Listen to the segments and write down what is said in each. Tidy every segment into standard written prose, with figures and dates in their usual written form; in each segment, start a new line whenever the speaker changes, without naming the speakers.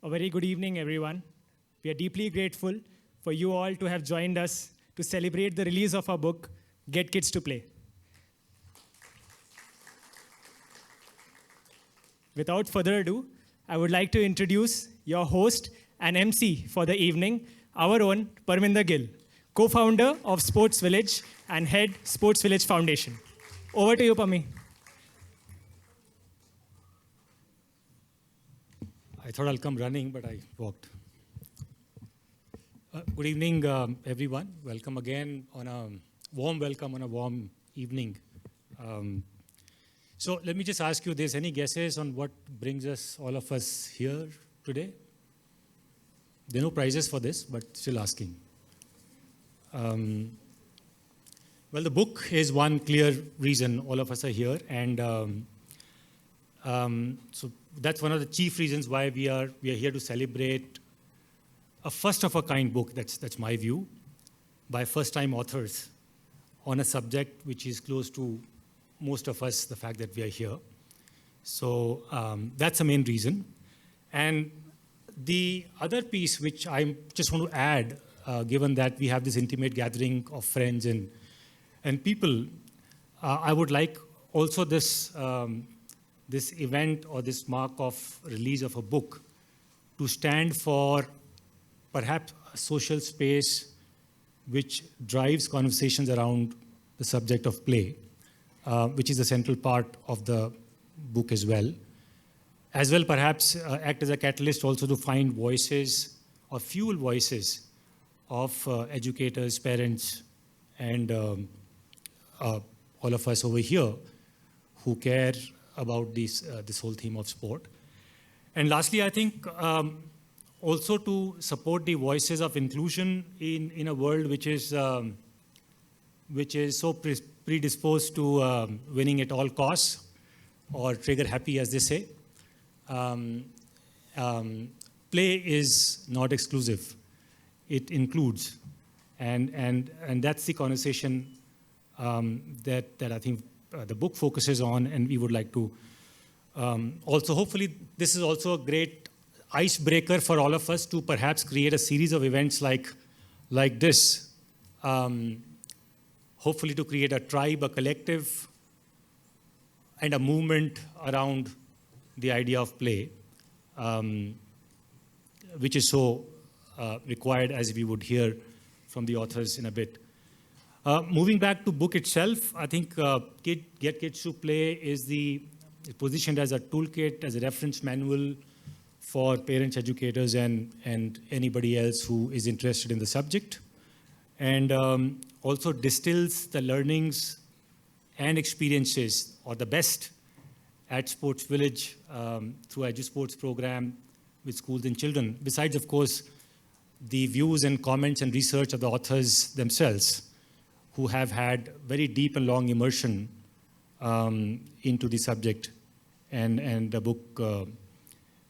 A very good evening, everyone. We are deeply grateful for you all to have joined us to celebrate the release of our book, Get Kids to Play. Without further ado, I would like to introduce your host and MC for the evening, our own Parminder Gill, co-founder of Sports Village and head Sports Village Foundation. Over to you, Pami.
I thought I'll come running, but I walked. Good evening, everyone. Welcome again on a warm evening. So let me just ask you this. Any guesses on what brings us, all of us here today? There are no prizes for this, but still asking. Well, the book is one clear reason all of us are here. And so that's one of the chief reasons why we are here to celebrate a first-of-a-kind book, that's my view, by first-time authors on a subject which is close to most of us, the fact that we are here. So that's the main reason. And the other piece which I just want to add, given that we have this intimate gathering of friends and people, I would like also this event or this mark of release of a book to stand for perhaps a social space which drives conversations around the subject of play, which is a central part of the book as well. As well, perhaps act as a catalyst also to find voices or fuel voices of educators, parents, and all of us over here who care about this whole theme of sport. And lastly, I think also to support the voices of inclusion in a world which is so predisposed to winning at all costs or trigger happy, as they say. Play is not exclusive. It includes. And that's the conversation that I think the book focuses on, and we would like to also, hopefully, this is also a great icebreaker for all of us to perhaps create a series of events like this, hopefully to create a tribe, a collective, and a movement around the idea of play, which is so required, as we would hear from the authors in a bit. Moving back to book itself, I think Get Kids to Play is positioned as a toolkit, as a reference manual for parents, educators, and anybody else who is interested in the subject. And also distills the learnings and experiences, or the best, at Sports Village through EduSports program with schools and children. Besides, of course, the views and comments and research of the authors themselves, who have had very deep and long immersion into the subject, and the book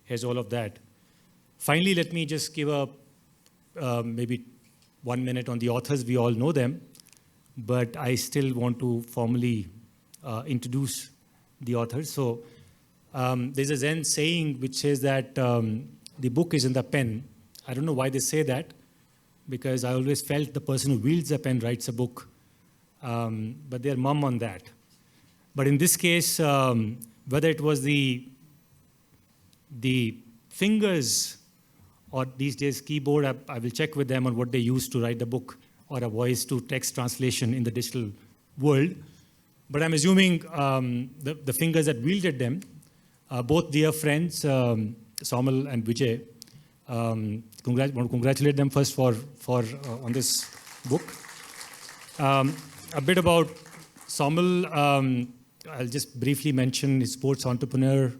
has all of that. Finally, let me just give a maybe 1 minute on the authors. We all know them, but I still want to formally introduce the authors. So there's a Zen saying which says that the book is in the pen. I don't know why they say that, because I always felt the person who wields a pen writes a book. But they're mum on that. But in this case, whether it was the fingers or these days keyboard, I will check with them on what they use to write the book, or a voice-to-text translation in the digital world. But I'm assuming the fingers that wielded them, both dear friends, Somal and Vijay. Want to congratulate them first for on this book. A bit about Somal. I'll just briefly mention he's a sports entrepreneur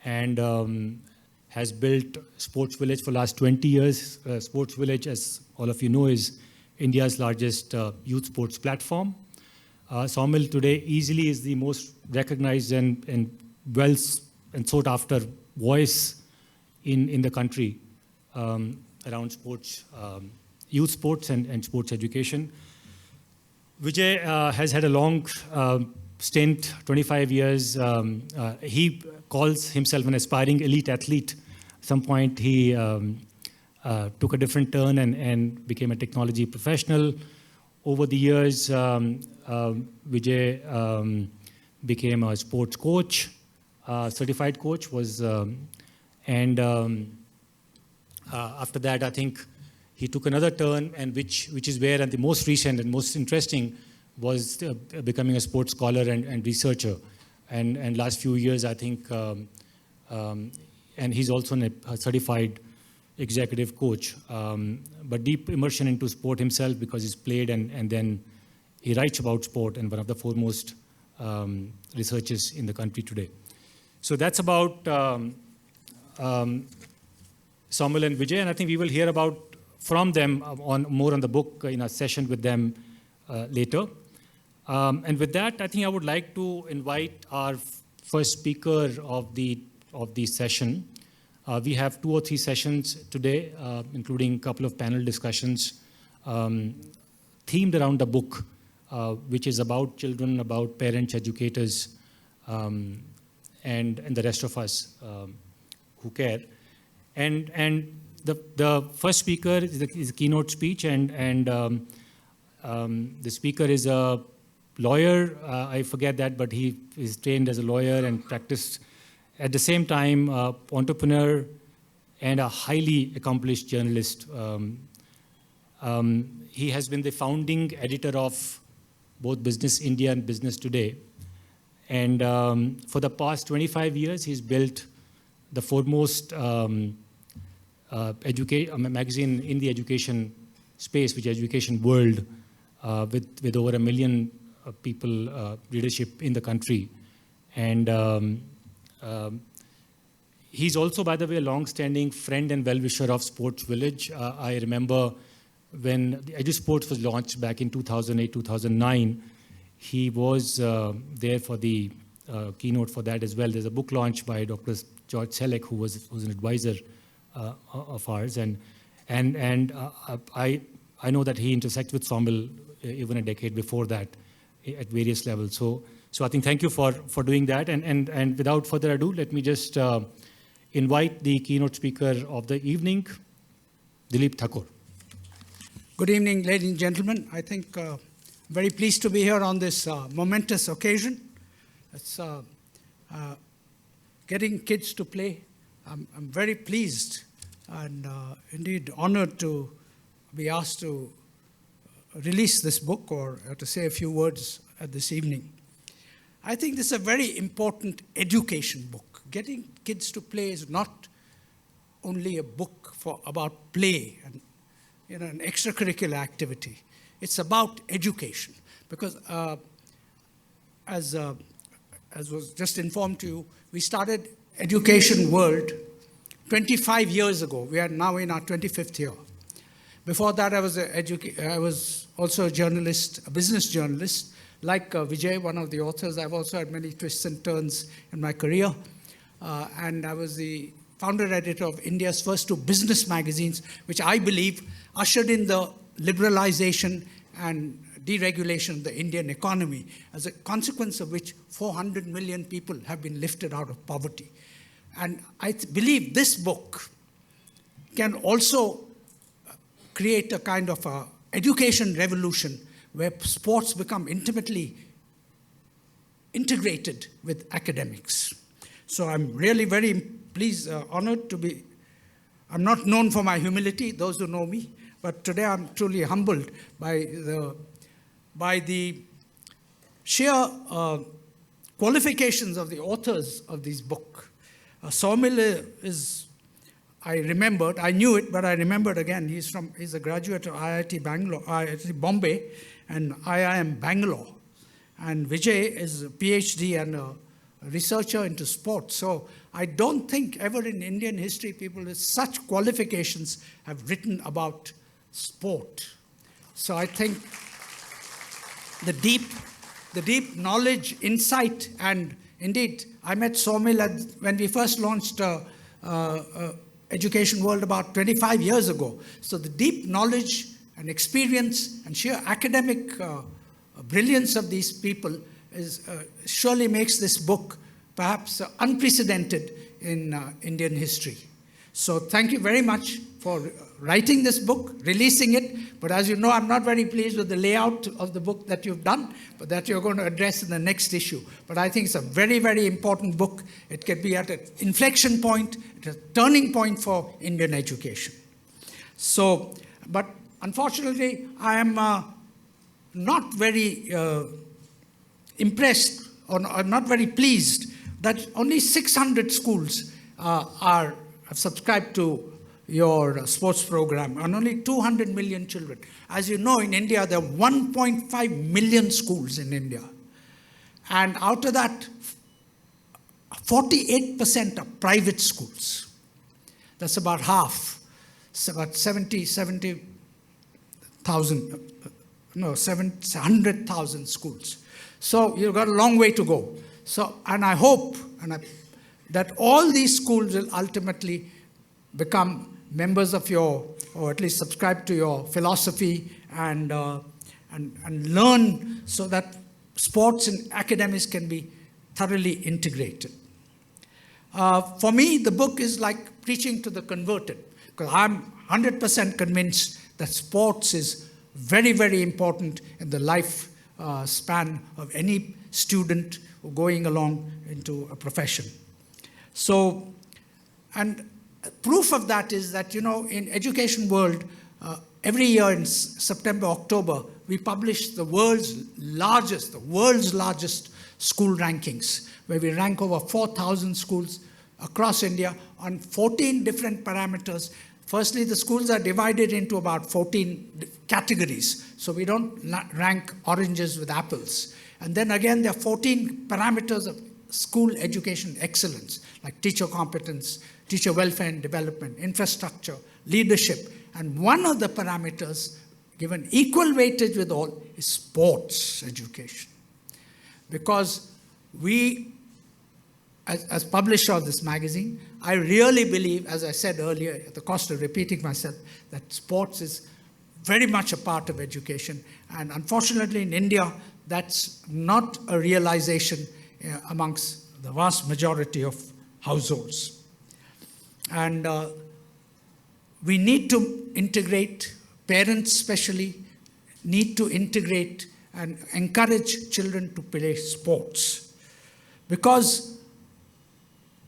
and has built Sports Village for the last 20 years. Sports Village, as all of you know, is India's largest youth sports platform. Somal today easily is the most recognized and well and sought after voice in the country around sports, youth sports and sports education. Vijay has had a long stint, 25 years. He calls himself an aspiring elite athlete some point, he took a different turn and became a technology professional. Over the years, Vijay became a sports coach, certified coach, after that, I think he took another turn, and which is where, and the most recent and most interesting, was becoming a sports scholar and researcher. And last few years, I think, and he's also a certified executive coach, but deep immersion into sport himself because he's played, and then he writes about sport, and one of the foremost researchers in the country today. So that's about Saumil and Vijay, and I think we will hear about from them more on the book in a session with them later. And with that, I think I would like to invite our first speaker of the session. We have 2 or 3 sessions today, including a couple of panel discussions themed around the book, which is about children, about parents, educators, and the rest of us who care. And the first speaker is a keynote speech, and the speaker is a lawyer. I forget that, but he is trained as a lawyer and practiced at the same time, entrepreneur and a highly accomplished journalist. He has been the founding editor of both Business India and Business Today. And for the past 25 years, he's built the foremost magazine in the education space, which is Education World, with over 1 million people, readership in the country. And he's also, by the way, a long-standing friend and well-wisher of Sports Village. I remember when the EduSports was launched back in 2008, 2009, he was there for the keynote for that as well. There's a book launch by Dr. George Selleck, who was an advisor of ours. And I know that he intersected with Saumil even a decade before that at various levels. So I think thank you for doing that. And without further ado, let me just invite the keynote speaker of the evening, Dilip Thakur.
Good evening, ladies and gentlemen. I think very pleased to be here on this momentous occasion. It's getting kids to play. I'm very pleased and indeed honored to be asked to release this book or to say a few words at this evening. I think this is a very important education book. Getting kids to play is not only a book about play and an extracurricular activity. It's about education because as was just informed to you, we started Education World 25 years ago. We are now in our 25th year. Before that, I was also a journalist, a business journalist. Like Vijay, one of the authors, I've also had many twists and turns in my career. And I was the founder editor of India's first 2 business magazines, which I believe ushered in the liberalization and deregulation of the Indian economy, as a consequence of which 400 million people have been lifted out of poverty. And I believe this book can also create a kind of a education revolution where sports become intimately integrated with academics. So I'm really very pleased, honored to be. I'm not known for my humility, those who know me, but today I'm truly humbled by the sheer qualifications of the authors of this book. Saumil is, I knew it, but I remembered again. He's a graduate of IIT Bangalore, IIT Bombay, and IIM Bangalore. And Vijay is a PhD and a researcher into sports. So I don't think ever in Indian history people with such qualifications have written about sport. So I think the deep knowledge, insight, and indeed, I met Saumil when we first launched Education World about 25 years ago. So the deep knowledge and experience and sheer academic brilliance of these people surely makes this book perhaps unprecedented in Indian history. So thank you very much for writing this book, releasing it. But as you know, I'm not very pleased with the layout of the book that you've done, but that you're going to address in the next issue. But I think it's a very, very important book. It can be at an inflection point, at a turning point for Indian education. So, but unfortunately, I am not very impressed or not very pleased that only 600 schools have subscribed to your sports program, and only 200 million children. As you know, in India, there are 1.5 million schools in India. And out of that, 48% are private schools. That's about half. It's about 700,000 schools. So you've got a long way to go. So, and I hope that all these schools will ultimately become members of your, or at least subscribe to your philosophy and learn so that sports and academics can be thoroughly integrated. For me, the book is like preaching to the converted, because I'm 100% convinced that sports is very, very important in the life span of any student going along into a profession. So, and proof of that is that, you know, in education world, every year in September, October, we publish the world's largest school rankings, where we rank over 4,000 schools across India on 14 different parameters. Firstly, the schools are divided into about 14 categories, so we don't rank oranges with apples. And then again, there are 14 parameters of school education excellence, like teacher competence, teacher welfare and development, infrastructure, leadership. And one of the parameters given equal weightage with all is sports education. Because we, as publisher of this magazine, I really believe, as I said earlier, at the cost of repeating myself, that sports is very much a part of education. And unfortunately in India, that's not a realization amongst the vast majority of households. And we need to integrate, parents especially, need to integrate and encourage children to play sports. Because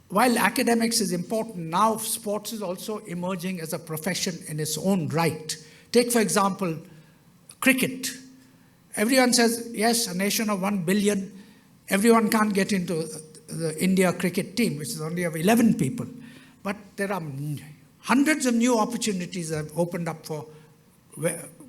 while academics is important, now sports is also emerging as a profession in its own right. Take, for example, cricket. Everyone says, yes, a nation of 1 billion, everyone can't get into the India cricket team, which is only of 11 people. But there are hundreds of new opportunities that have opened up for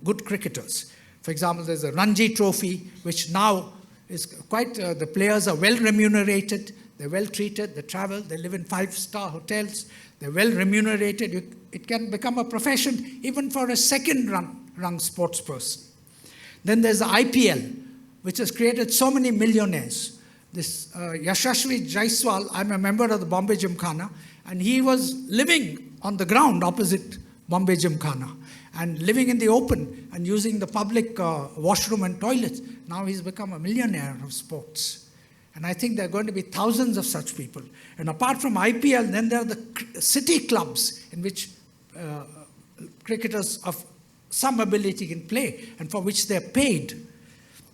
good cricketers. For example, there's a Ranji Trophy, which now is quite, the players are well remunerated, they're well treated, they travel, they live in 5-star hotels, they're well remunerated. It can become a profession even for a second-rung sports person. Then there's the IPL, which has created so many millionaires. This Yashasvi Jaiswal, I'm a member of the Bombay Gymkhana, and he was living on the ground opposite Bombay Gymkhana and living in the open and using the public washroom and toilets. Now he's become a millionaire of sports. And I think there are going to be thousands of such people. And apart from IPL, then there are the city clubs in which cricketers of some ability can play and for which they're paid.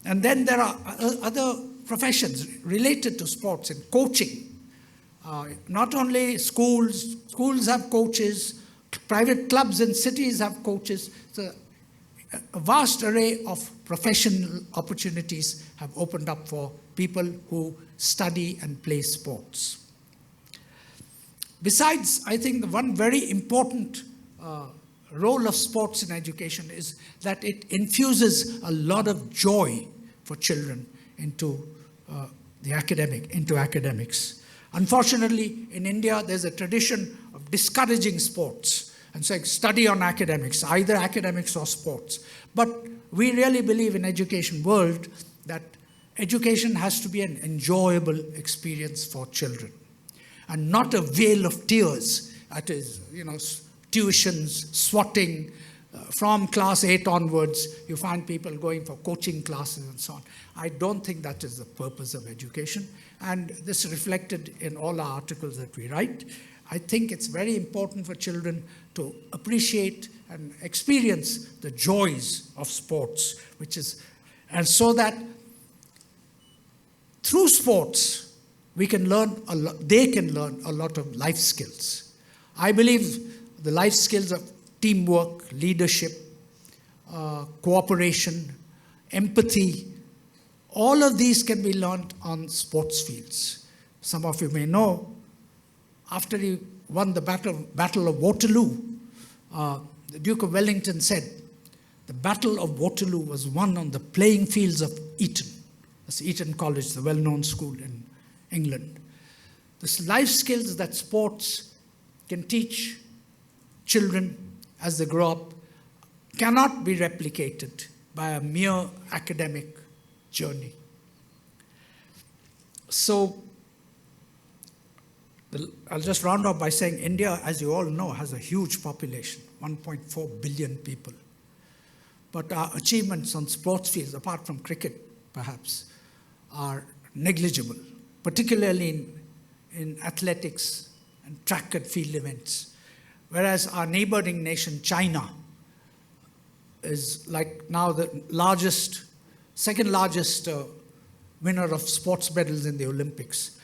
And then there are other professions related to sports and coaching. Not only schools have coaches, private clubs in cities have coaches. So a vast array of professional opportunities have opened up for people who study and play sports. Besides, I think the one very important role of sports in education is that it infuses a lot of joy for children into academics. Unfortunately, in India, there's a tradition of discouraging sports and saying study on academics, either academics or sports. But we really believe in education world that education has to be an enjoyable experience for children and not a vale of tears. That is, tuitions, swatting. From class 8 onwards, you find people going for coaching classes and so on. I don't think that is the purpose of education. And this is reflected in all our articles that we write. I think it's very important for children to appreciate and experience the joys of sports, and so that through sports, they can learn a lot of life skills. I believe the life skills of teamwork, leadership, cooperation, empathy, all of these can be learned on sports fields. Some of you may know, after he won the Battle of Waterloo, the Duke of Wellington said, the Battle of Waterloo was won on the playing fields of Eton. That's Eton College, the well-known school in England. The life skills that sports can teach children as they grow up cannot be replicated by a mere academic journey. So, I'll just round off by saying India, as you all know, has a huge population, 1.4 billion people. But our achievements on sports fields, apart from cricket perhaps, are negligible, particularly in athletics and track and field events. Whereas our neighboring nation, China, is like now the second largest winner of sports medals in the Olympics.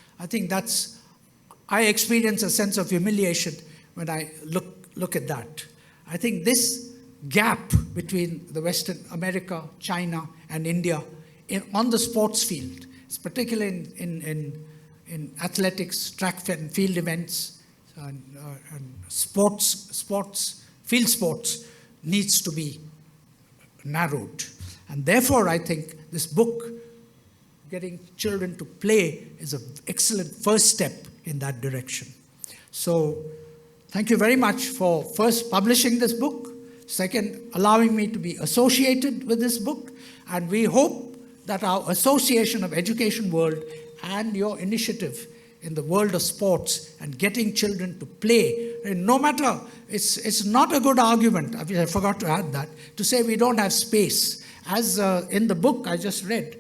I experience a sense of humiliation when I look at that. I think this gap between the Western America, China, and India on the sports field, particularly in athletics, track and field events, and field sports, needs to be narrowed. And therefore, I think this book, Getting Children to Play, is an excellent first step in that direction. So, thank you very much for first publishing this book, second, allowing me to be associated with this book, and we hope that our association of Education World and your initiative in the world of sports and getting children to play, no matter, it's not a good argument, I forgot to add that, to say we don't have space. As in the book I just read,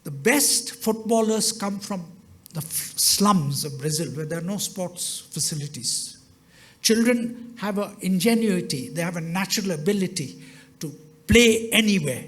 the best footballers come from the slums of Brazil, where there are no sports facilities. Children have an ingenuity, they have a natural ability to play anywhere.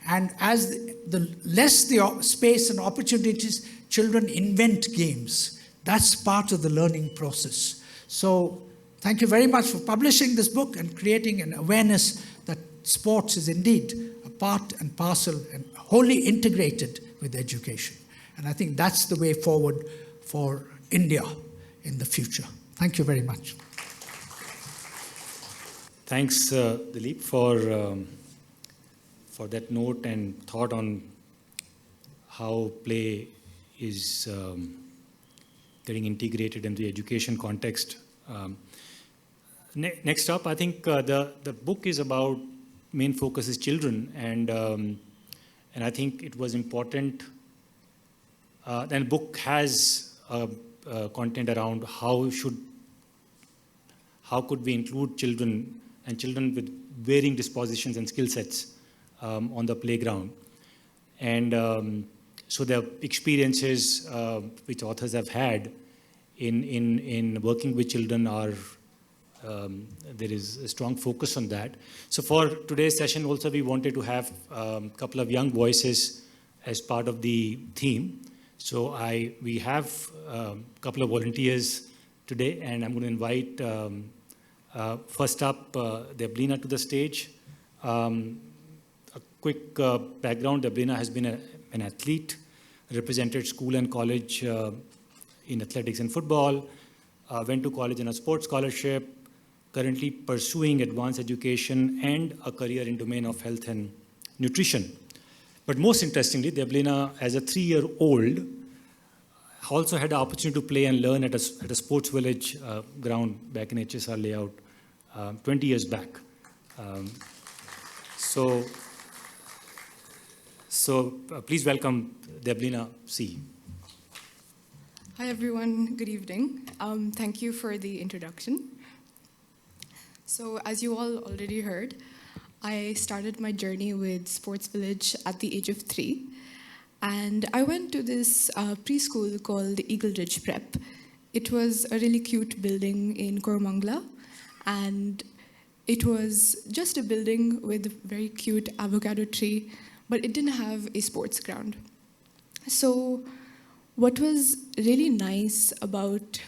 And as the less the space and opportunities, children invent games. That's part of the learning process. So thank you very much for publishing this book and creating an awareness that sports is indeed a part and parcel and wholly integrated with education. And I think that's the way forward for India in the future. Thank you very much.
Thanks, Dilip, for that note and thought on how play is getting integrated in the education context. Next up, I think the book is about, main focus is children, and I think it was important. And the book has content around how could we include children and children with varying dispositions and skill sets on the playground. And so the experiences which authors have had in working with children are, there is a strong focus on that. So for today's session also, we wanted to have a couple of young voices as part of the theme. So we have a couple of volunteers today, and I'm going to invite first up Deblina to the stage. A quick background: Deblina has been an athlete, represented school and college in athletics and football, went to college on a sports scholarship, currently pursuing advanced education and a career in domain of health and nutrition. But most interestingly, Deblina, as a 3-year-old, also had the opportunity to play and learn at a sports village ground back in HSR layout 20 years back. So please welcome Deblina C.
Hi everyone, good evening. Thank you for the introduction. So as you all already heard, I started my journey with Sports Village at the age of 3. And I went to this preschool called Eagle Ridge Prep. It was a really cute building in Koramangala, and it was just a building with a very cute avocado tree, but it didn't have a sports ground. So what was really nice about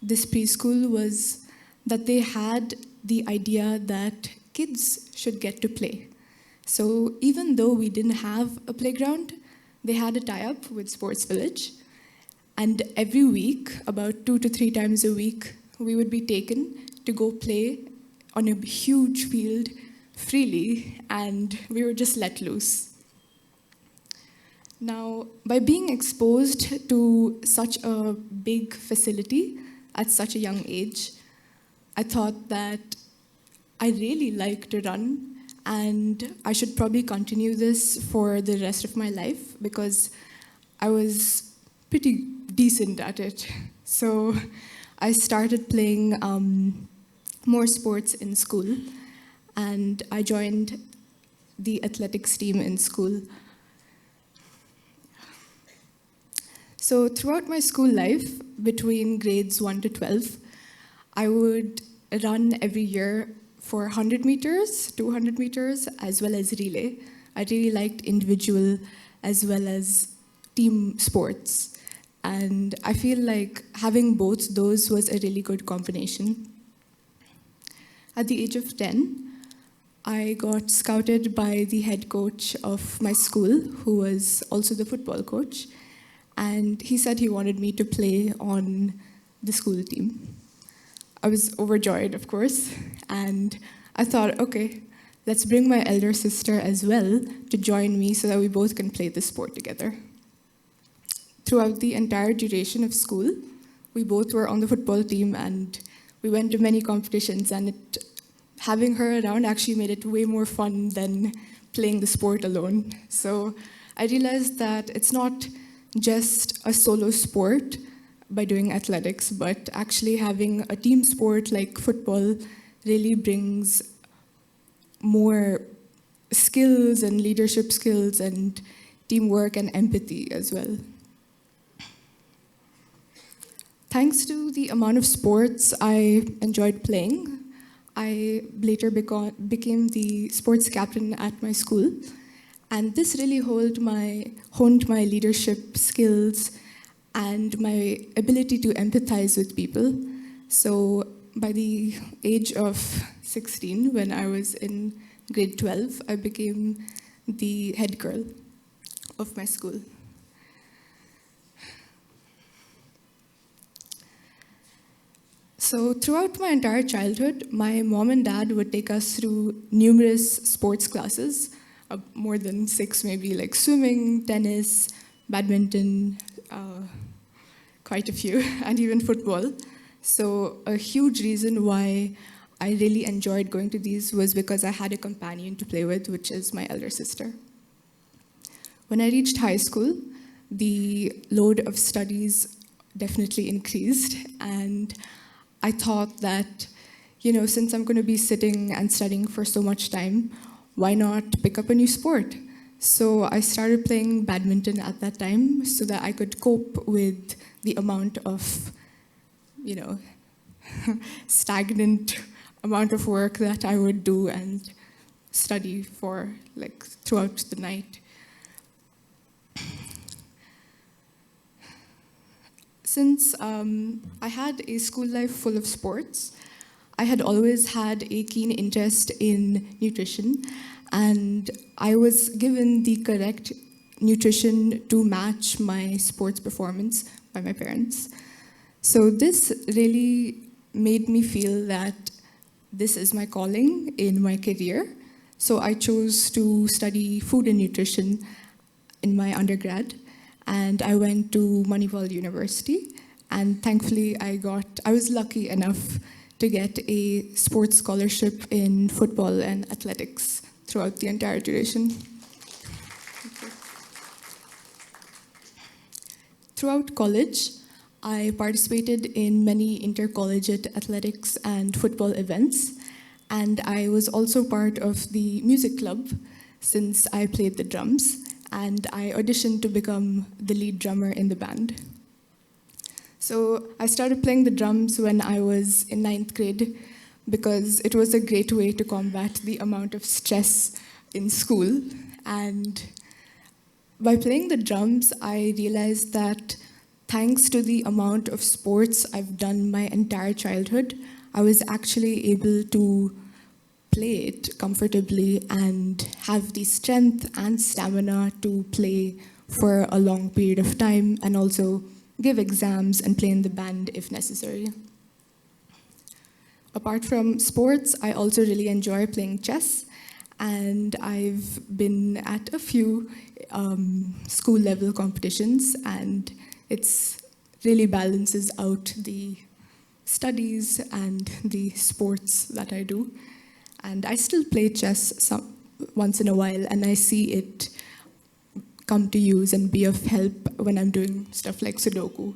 this preschool was that they had the idea that kids should get to play. So even though we didn't have a playground, they had a tie-up with Sports Village. And every week, about 2 to 3 times a week, we would be taken to go play on a huge field freely, and we were just let loose. Now, by being exposed to such a big facility at such a young age, I thought that I really like to run, and I should probably continue this for the rest of my life because I was pretty decent at it. So I started playing more sports in school, and I joined the athletics team in school. So throughout my school life, between grades 1 to 12, I would run every year for 100 meters, 200 meters, as well as relay. I really liked individual as well as team sports. And I feel like having both those was a really good combination. At the age of 10, I got scouted by the head coach of my school, who was also the football coach. And he said he wanted me to play on the school team. I was overjoyed, of course, and I thought, okay, let's bring my elder sister as well to join me so that we both can play the sport together. Throughout the entire duration of school, we both were on the football team, and we went to many competitions, and having her around actually made it way more fun than playing the sport alone. So I realized that it's not just a solo sport by doing athletics, but actually having a team sport like football really brings more skills and leadership skills and teamwork and empathy as well. Thanks to the amount of sports I enjoyed playing, I later became the sports captain at my school. And this really honed my leadership skills and my ability to empathize with people. So by the age of 16, when I was in grade 12, I became the head girl of my school. So throughout my entire childhood, my mom and dad would take us through numerous sports classes, more than 6 maybe, like swimming, tennis, badminton, quite a few, and even football. So a huge reason why I really enjoyed going to these was because I had a companion to play with, which is my elder sister. When I reached high school, the load of studies definitely increased, and I thought that, since I'm going to be sitting and studying for so much time, why not pick up a new sport? So I started playing badminton at that time so that I could cope with the amount of, stagnant amount of work that I would do and study for, throughout the night. Since I had a school life full of sports, I had always had a keen interest in nutrition, and I was given the correct nutrition to match my sports performance by my parents. So this really made me feel that this is my calling in my career. So I chose to study food and nutrition in my undergrad, and I went to Manipal University, and thankfully I was lucky enough to get a sports scholarship in football and athletics throughout the entire duration. Throughout college, I participated in many intercollegiate athletics and football events, and I was also part of the music club since I played the drums, and I auditioned to become the lead drummer in the band. So I started playing the drums when I was in ninth grade because it was a great way to combat the amount of stress in school. And by playing the drums, I realized that thanks to the amount of sports I've done my entire childhood, I was actually able to play it comfortably and have the strength and stamina to play for a long period of time and also give exams and play in the band if necessary. Apart from sports, I also really enjoy playing chess, and I've been at a few school level competitions, and it's really balances out the studies and the sports that I do. And I still play chess once in a while, and I see it come to use and be of help when I'm doing stuff like Sudoku.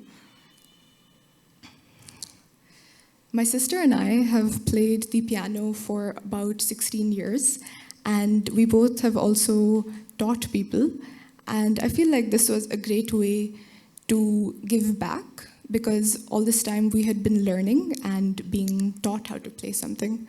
My sister and I have played the piano for about 16 years, and we both have also taught people. And I feel like this was a great way to give back, because all this time we had been learning and being taught how to play something.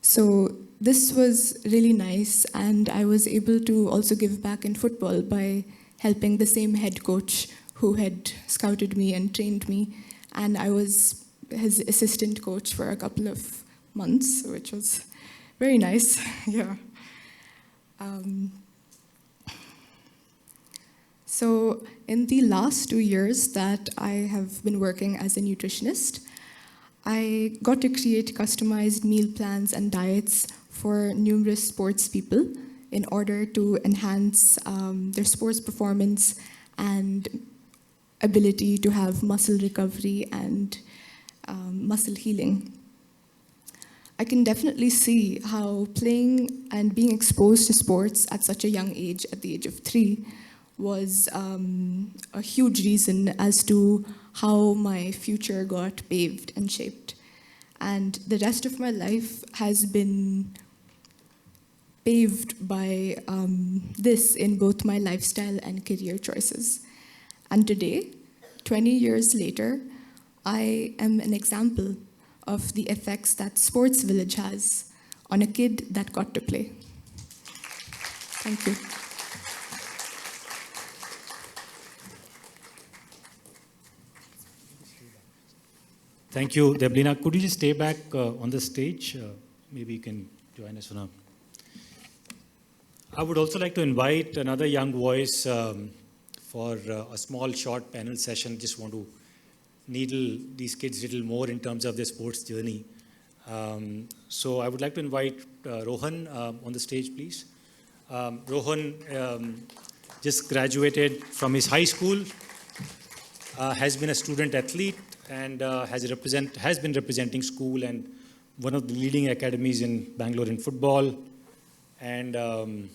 So this was really nice, and I was able to also give back in football by helping the same head coach who had scouted me and trained me, and I was his assistant coach for a couple of months, which was very nice. Yeah. So in the last 2 years that I have been working as a nutritionist, I got to create customized meal plans and diets for numerous sports people in order to enhance their sports performance and ability to have muscle recovery and muscle healing. I can definitely see how playing and being exposed to sports at such a young age, at the age of 3, was a huge reason as to how my future got paved and shaped. And the rest of my life has been paved by this in both my lifestyle and career choices. And today, 20 years later, I am an example of the effects that Sports Village has on a kid that got to play. Thank you.
Thank you, Deblina. Could you just stay back on the stage? Maybe you can join us for now. I would also like to invite another young voice for a small, short panel session. Just want to needle these kids a little more in terms of their sports journey. So I would like to invite Rohan on the stage, please. Rohan just graduated from his high school, has been a student athlete, and has been representing school and one of the leading academies in Bangalore in football, and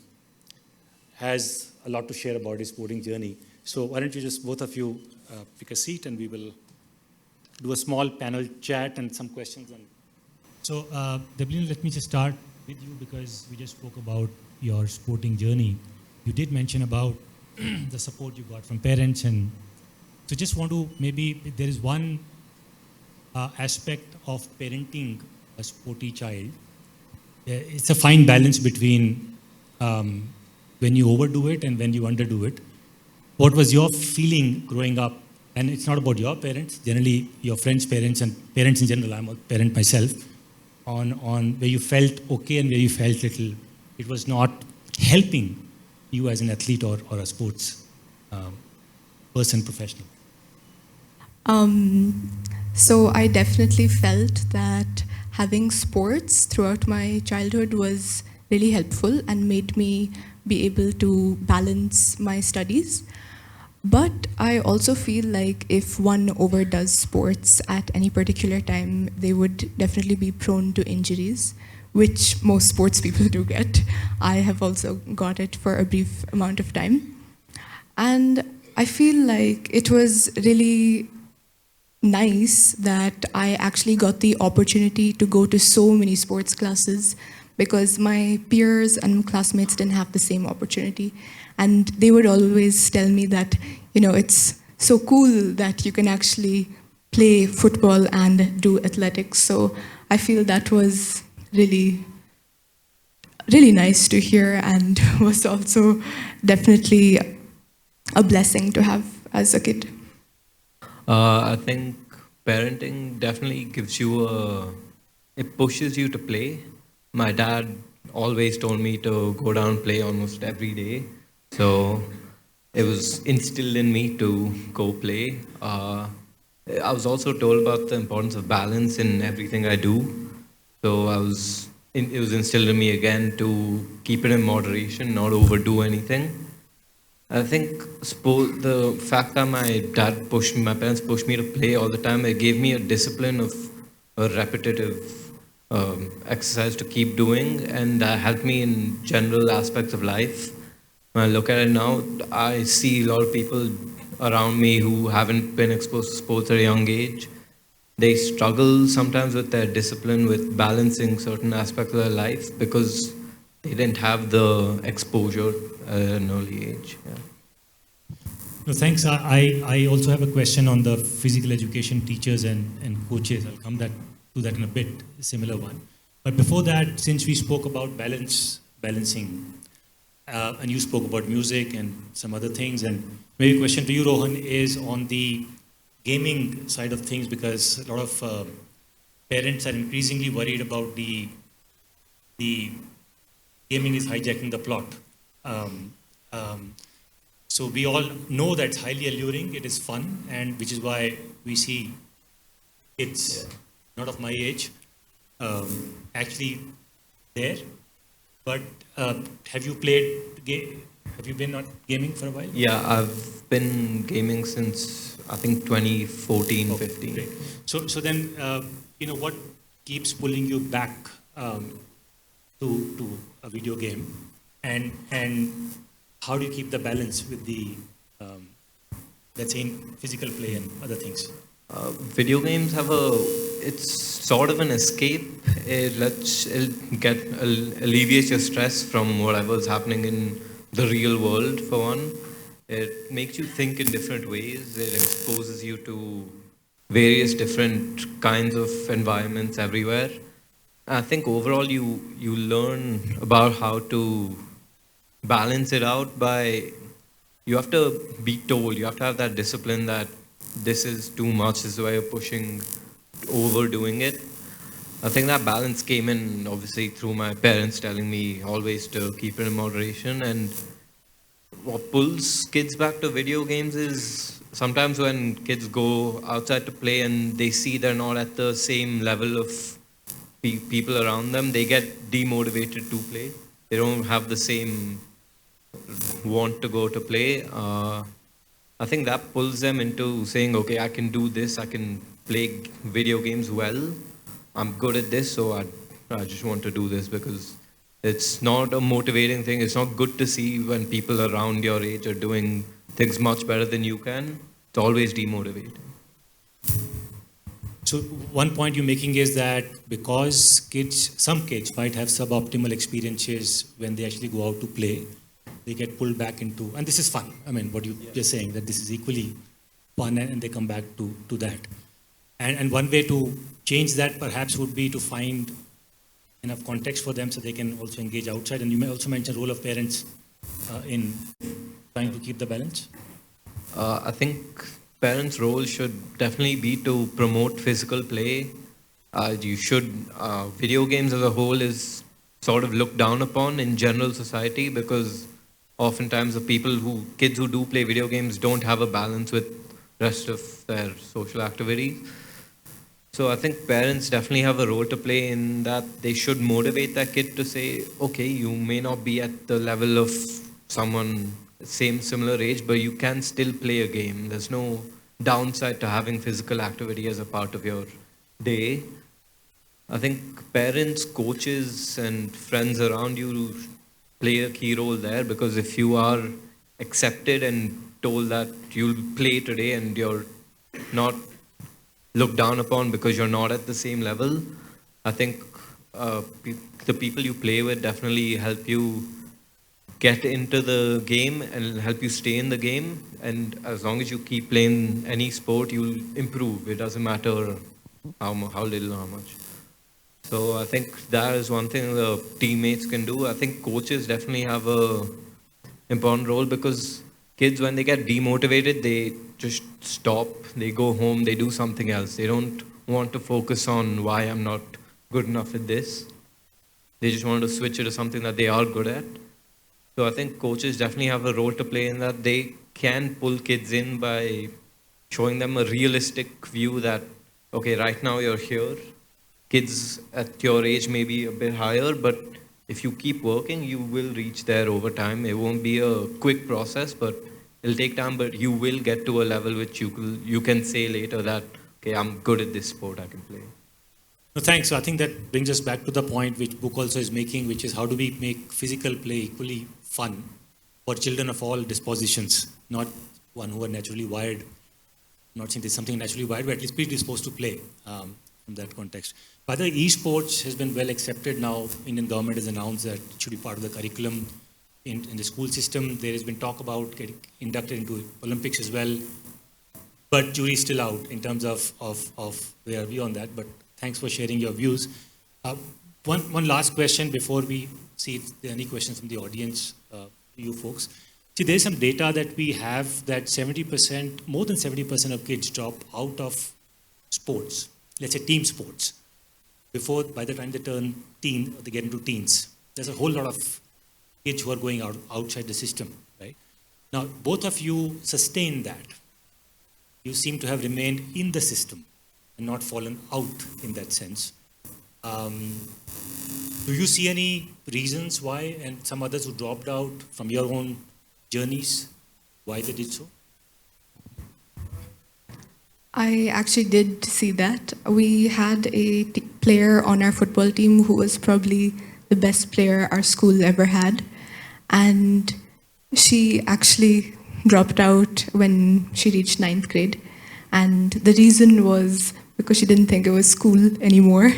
has a lot to share about his sporting journey. So why don't you just both of you pick a seat, and we will do a small panel chat and some questions.
So, Deblina, let me just start with you, because we just spoke about your sporting journey. You did mention about the support you got from parents, and so just want to, maybe there is one aspect of parenting a sporty child. It's a fine balance between when you overdo it and when you underdo it. What was your feeling growing up? And it's not about your parents, generally your friends' parents and parents in general. I'm a parent myself. On where you felt okay and where you felt little, it was not helping you as an athlete or a sports person, professional.
So I definitely felt that having sports throughout my childhood was really helpful and made me be able to balance my studies. But I also feel like if one overdoes sports at any particular time, they would definitely be prone to injuries, which most sports people do get. I have also got it for a brief amount of time. And I feel like it was really nice that I actually got the opportunity to go to so many sports classes, because my peers and classmates didn't have the same opportunity. And they would always tell me that, it's so cool that you can actually play football and do athletics. So I feel that was really, really nice to hear, and was also definitely a blessing to have as a kid.
I think parenting definitely gives you it pushes you to play. My dad always told me to go down and play almost every day. So it was instilled in me to go play. I was also told about the importance of balance in everything I do. So it was instilled in me again to keep it in moderation, not overdo anything. I think the fact that my parents pushed me to play all the time, it gave me a discipline of a repetitive exercise to keep doing, and that helped me in general aspects of life. When I look at it now, I see a lot of people around me who haven't been exposed to sports at a young age. They struggle sometimes with their discipline, with balancing certain aspects of their life because they didn't have the exposure at an early age. Yeah.
No, thanks. I also have a question on the physical education teachers and coaches. I'll come to that in a bit, a similar one. But before that, since we spoke about balancing, and you spoke about music and some other things, and maybe a question to you, Rohan, is on the gaming side of things, because a lot of parents are increasingly worried about the gaming is hijacking the plot. So we all know that it's highly alluring, it is fun, and which is why we see kids not of my age actually there. But have you been not gaming for a while?
Yeah, I've been gaming since I think 2014, 15.
Great. So then, what keeps pulling you back to a video game, and how do you keep the balance with the, let's say, in physical play and other things?
Video games it's sort of an escape. It alleviates your stress from whatever's happening in the real world, for one. It makes you think in different ways. It exposes you to various different kinds of environments everywhere. I think overall you learn about how to balance it out you have to be told, you have to have that discipline that this is too much, this is why you're pushing, overdoing it. I think that balance came in obviously through my parents telling me always to keep it in moderation. And what pulls kids back to video games is sometimes when kids go outside to play and they see they're not at the same level of people around them, they get demotivated to play. They don't have the same want to go to play. I think that pulls them into saying, okay, I can do this, I can play video games well, I'm good at this, so I just want to do this, because it's not a motivating thing. It's not good to see when people around your age are doing things much better than you can. It's always demotivating.
So one point you're making is that because some kids might have suboptimal experiences when they actually go out to play, they get pulled back into, and this is fun. I mean, what you're saying, that this is equally fun, and they come back to that. And one way to change that perhaps would be to find enough context for them so they can also engage outside. And you may also mention the role of parents in trying to keep the balance.
I think parents' role should definitely be to promote physical play. Video games as a whole is sort of looked down upon in general society, because oftentimes kids who do play video games don't have a balance with rest of their social activities. So I think parents definitely have a role to play in that. They should motivate that kid to say, okay, you may not be at the level of someone similar age, but you can still play a game. There's no downside to having physical activity as a part of your day. I think parents, coaches, and friends around you play a key role there, because if you are accepted and told that you'll play today and you're not looked down upon because you're not at the same level, I think the people you play with definitely help you get into the game and it'll help you stay in the game. And as long as you keep playing any sport, you'll improve. It doesn't matter how little or how much. So I think that is one thing the teammates can do. I think coaches definitely have a important role, because kids, when they get demotivated, they just stop, they go home, they do something else. They don't want to focus on why I'm not good enough at this. They just want to switch it to something that they are good at. So I think coaches definitely have a role to play in that. They can pull kids in by showing them a realistic view that, okay, right now you're here. Kids at your age may be a bit higher, but if you keep working, you will reach there over time. It won't be a quick process, but it'll take time, but you will get to a level which you can say later that, okay, I'm good at this sport, I can play.
No, thanks. So I think that brings us back to the point which book also is making, which is how do we make physical play equally fun for children of all dispositions, not one who are naturally wired. I'm not saying there's something naturally wired, but at least predisposed to play from that context. By the way, esports has been well accepted now. Indian government has announced that it should be part of the curriculum in the school system. There has been talk about getting inducted into Olympics as well, but jury's still out in terms of where are we on that. But thanks for sharing your views. One last question before we see if there are any questions from the audience to you folks. See, there's some data that we have that 70%, more than 70% of kids drop out of sports, let's say team sports, by the time they turn teen, or they get into teens. There's a whole lot of kids who are going outside the system, right? Now, both of you sustain that. You seem to have remained in the system and not fallen out in that sense. Do you see any reasons why, and some others who dropped out from your own journeys, why they did so?
I actually did see that. We had a player on our football team who was probably the best player our school ever had. And she actually dropped out when she reached 9th grade. And the reason was because she didn't think it was school anymore.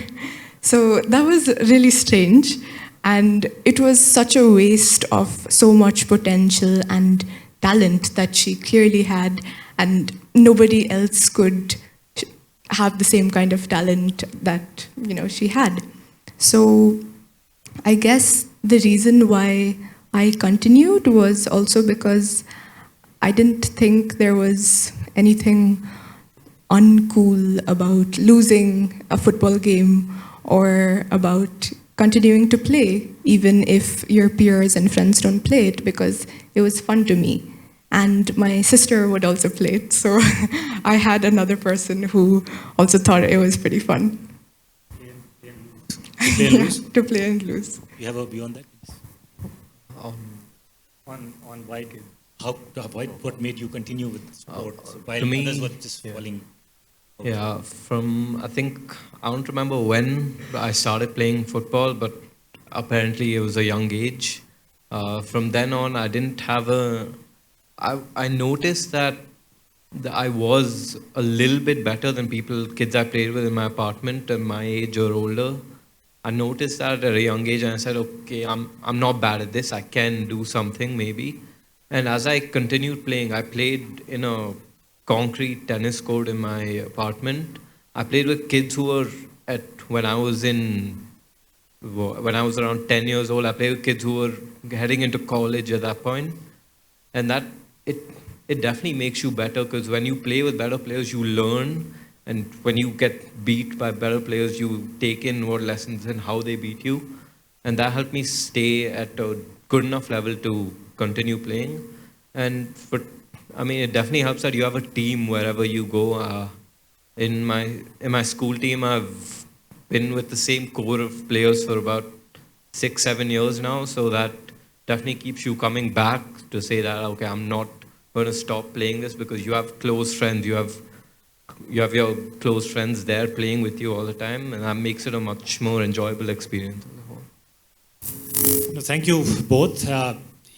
So that was really strange. And it was such a waste of so much potential and talent that she clearly had, and nobody else could have the same kind of talent that she had. So I guess the reason why I continued was also because I didn't think there was anything uncool about losing a football game or about continuing to play, even if your peers and friends don't play it, because it was fun to me. And my sister would also play it, so I had another person who also thought it was pretty fun.
Play and lose?
To play and lose.
You have a view on that?
On why did
What made you continue with sports while
to me,
others were just falling?
Yeah, I think, I don't remember when I started playing football, but apparently it was a young age. From then on, I didn't have I noticed that I was a little bit better than kids I played with in my apartment and my age or older. I noticed that at a young age, and I said, okay, I'm not bad at this. I can do something maybe. And as I continued playing, I played in a concrete tennis court in my apartment. I played with kids who were when I was around 10 years old. I played with kids who were heading into college at that point. And that it definitely makes you better, because when you play with better players, you learn. And when you get beat by better players, you take in more lessons and how they beat you. And that helped me stay at a good enough level to continue playing. And it definitely helps that you have a team wherever you go. In my school team, I've been with the same core of players for about 6-7 years now. So that definitely keeps you coming back to say that, okay, I'm not going to stop playing this, because you have close friends. You have your close friends there playing with you all the time, and that makes it a much more enjoyable experience as a whole.
No, thank you both.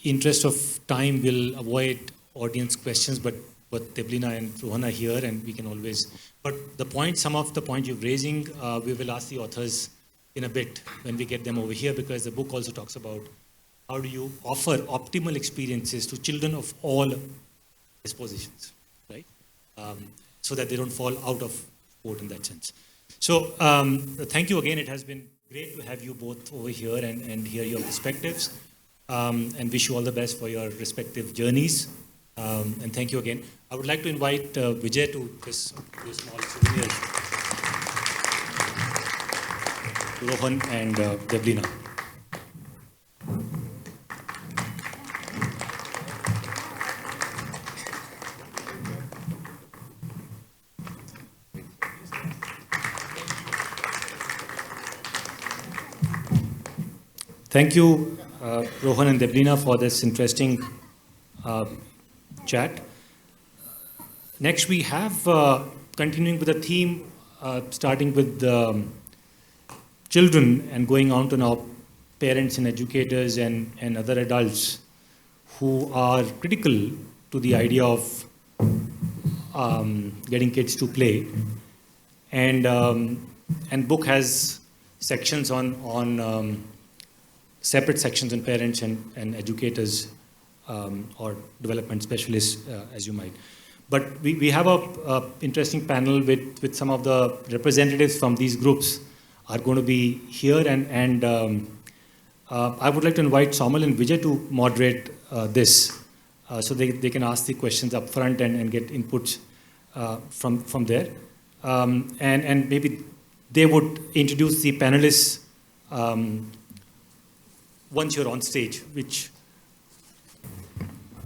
Interest of time, will avoid audience questions, but Deblina and Rohan are here, and we can always. But some of the points you're raising, we will ask the authors in a bit when we get them over here, because the book also talks about how do you offer optimal experiences to children of all dispositions, right? So that they don't fall out of sport in that sense. So thank you again. It has been great to have you both over here and hear your perspectives, and wish you all the best for your respective journeys. And thank you again. I would like to invite Vijay to this small souvenir. Rohan and Deblina. Thank you, Rohan and Deblina, for this interesting chat. Next, we have, continuing with the theme, starting with children and going on to now parents and educators and other adults who are critical to the idea of getting kids to play. And book has sections on separate sections on parents and educators or development specialists, as you might. But we have a interesting panel with some of the representatives from these groups are going to be here, and I would like to invite Somal and Vijay to moderate this, so they can ask the questions up front and get inputs from there. And maybe they would introduce the panelists once you're on stage, which...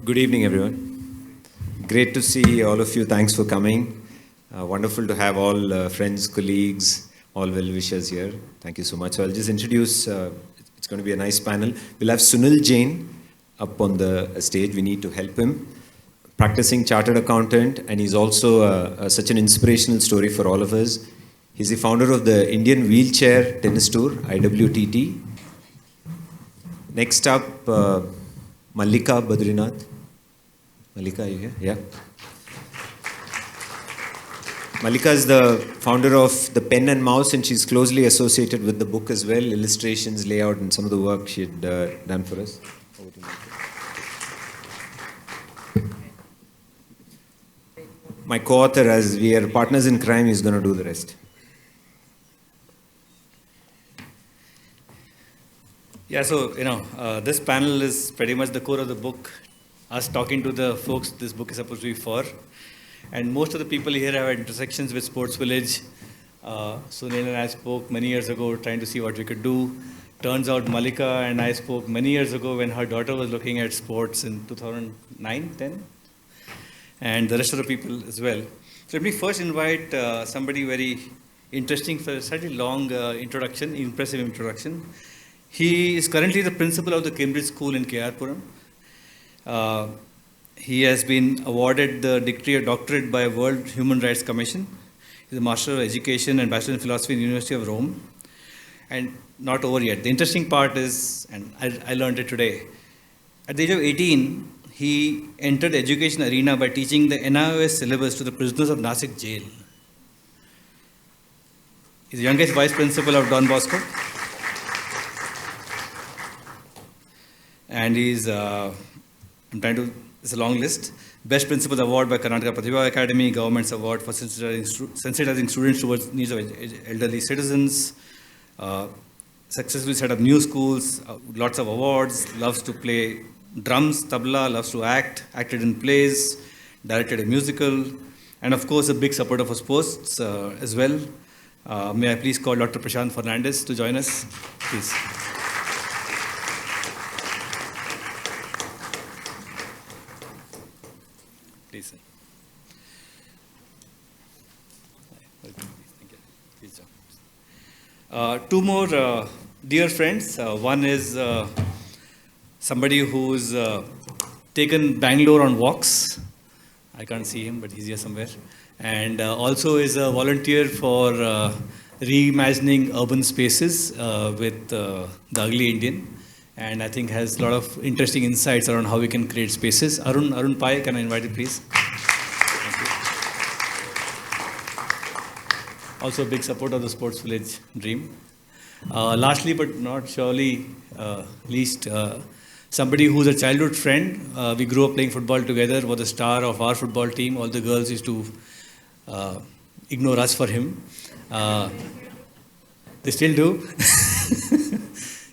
Good evening, everyone. Great to see all of you. Thanks for coming. Wonderful to have all friends, colleagues, all well-wishers here. Thank you so much. So I'll just introduce, it's going to be a nice panel. We'll have Sunil Jain up on the stage. We need to help him. Practicing chartered accountant, and he's also such an inspirational story for all of us. He's the founder of the Indian Wheelchair Tennis Tour, IWTT. Next up, Mallika Badrinath. Mallika, are you here? Yeah. Mallika is the founder of the Pen and Mouse, and she's closely associated with the book as well, illustrations, layout, and some of the work she had done for us. Over to Mallika. My co-author, as we are partners in crime, is going to do the rest.
Yeah, so, this panel is pretty much the core of the book, us talking to the folks this book is supposed to be for. And most of the people here have intersections with Sports Village. Sunil and I spoke many years ago trying to see what we could do. Turns out Mallika and I spoke many years ago when her daughter was looking at sports in 2009, 10. And the rest of the people as well. So let me first invite somebody very interesting for a slightly long introduction, impressive introduction. He is currently the principal of the Cambridge School in KR Puram. He has been awarded the degree of doctorate by World Human Rights Commission. He's a Master of Education and Bachelor in Philosophy in the University of Rome. And not over yet. The interesting part is, and I learned it today, at the age of 18, he entered the education arena by teaching the NIOS syllabus to the prisoners of Nasik jail. He's the youngest vice principal of Don Bosco. And he's, it's a long list. Best Principal Award by Karnataka Pratibha Academy, Government's Award for sensitizing students towards needs of elderly citizens, successfully set up new schools, lots of awards, loves to play drums, tabla, loves to act, acted in plays, directed a musical, and of course a big supporter for sports as well. May I please call Dr. Prashant Fernandez to join us, please. Please, sir. Two more dear friends. One is somebody who's taken Bangalore on walks. I can't see him, but he's here somewhere. And also is a volunteer for reimagining urban spaces with the Ugly Indian. And I think has a lot of interesting insights around how we can create spaces. Arun Pai, can I invite you, please? Thank you. Also a big supporter of the Sports Village dream. Lastly, but not surely least, somebody who's a childhood friend. We grew up playing football together, was the star of our football team. All the girls used to ignore us for him. They still do.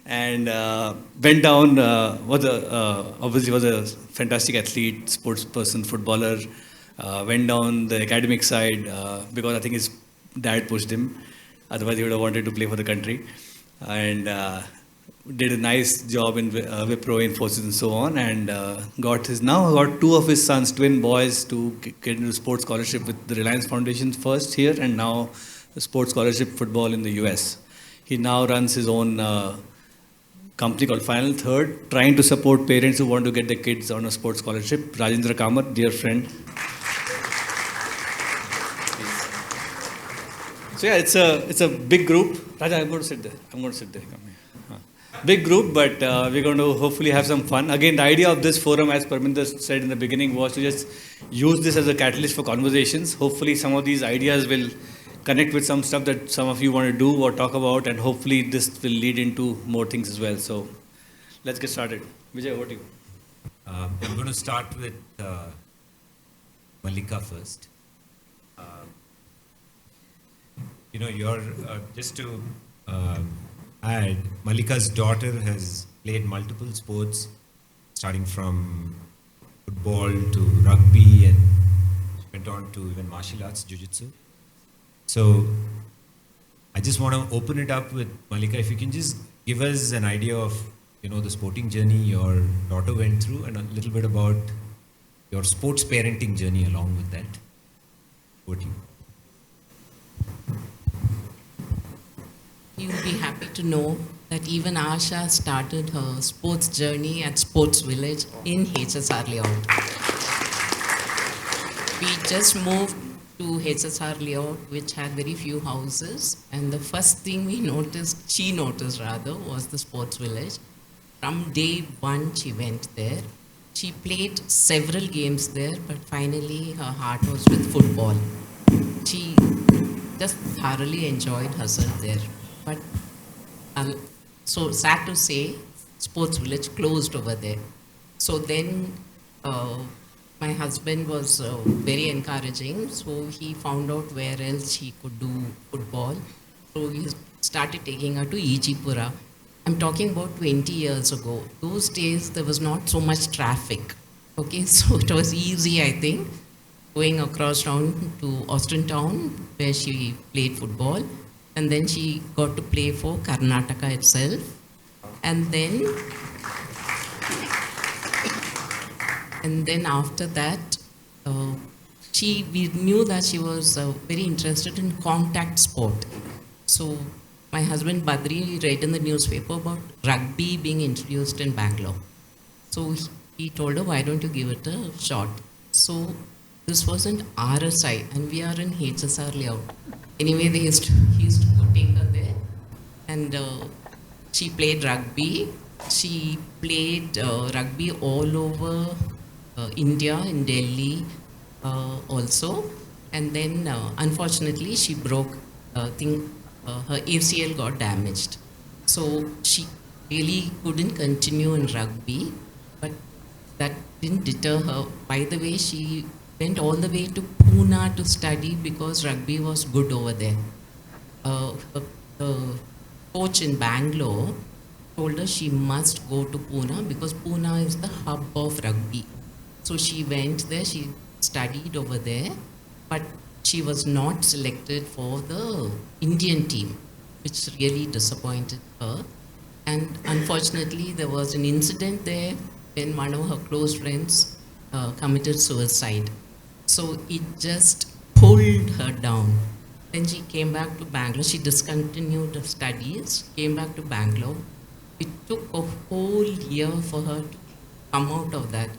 And went down, obviously was a fantastic athlete, sports person, footballer. Went down the academic side because I think his dad pushed him. Otherwise, he would have wanted to play for the country. And did a nice job in Wipro, Infosys, and so on. And got two of his sons, twin boys, to get into sports scholarship with the Reliance Foundation first here, and now the sports scholarship football in the US. He now runs his own company called Final Third, trying to support parents who want to get their kids on a sports scholarship. Rajendra Kamath, dear friend. So yeah, it's a big group. Raja, I'm going to sit there. Come here. Big group, but we're going to hopefully have some fun. Again, the idea of this forum, as Parminder said in the beginning, was to just use this as a catalyst for conversations. Hopefully some of these ideas will connect with some stuff that some of you want to do or talk about, and hopefully this will lead into more things as well. So let's get started. Vijay, over to you.
I'm going to start with Malika first. Just to add, Malika's daughter has played multiple sports, starting from football to rugby, and went on to even martial arts, jiu-jitsu. So I just want to open it up with Malika. If you can just give us an idea of, the sporting journey your daughter went through, and a little bit about your sports parenting journey along with that. Over to you.
You'll be happy to know that even Asha started her sports journey at Sports Village in HSR Layout. We just moved to HSR Layout, which had very few houses, and the first thing she noticed, was the Sports Village. From day one, she went there. She played several games there, but finally her heart was with football. She just thoroughly enjoyed herself there. But so sad to say, Sports Village closed over there. So then my husband was very encouraging, so he found out where else he could do football. So he started taking her to Ijipura. I'm talking about 20 years ago. Those days there was not so much traffic. Okay, so it was easy, I think, going across town to Austin Town, where she played football. And then she got to play for Karnataka itself. And then after that, we knew that she was very interested in contact sport. So my husband Badri read in the newspaper about rugby being introduced in Bangalore. So he told her, why don't you give it a shot? So this was an RSI, and we are in HSR Layout. Anyway, he used to take her there, and she played rugby. She played rugby all over India, in Delhi also. And then, unfortunately, she broke, her ACL got damaged. So she really couldn't continue in rugby, but that didn't deter her. By the way, she went all the way to Pune to study because rugby was good over there. The coach in Bangalore told her she must go to Pune because Pune is the hub of rugby. So she went there, she studied over there, but she was not selected for the Indian team, which really disappointed her. And unfortunately, there was an incident there when one of her close friends committed suicide. So it just pulled her down. Then she came back to Bangalore. She discontinued her studies, came back to Bangalore. It took a whole year for her to come out of that.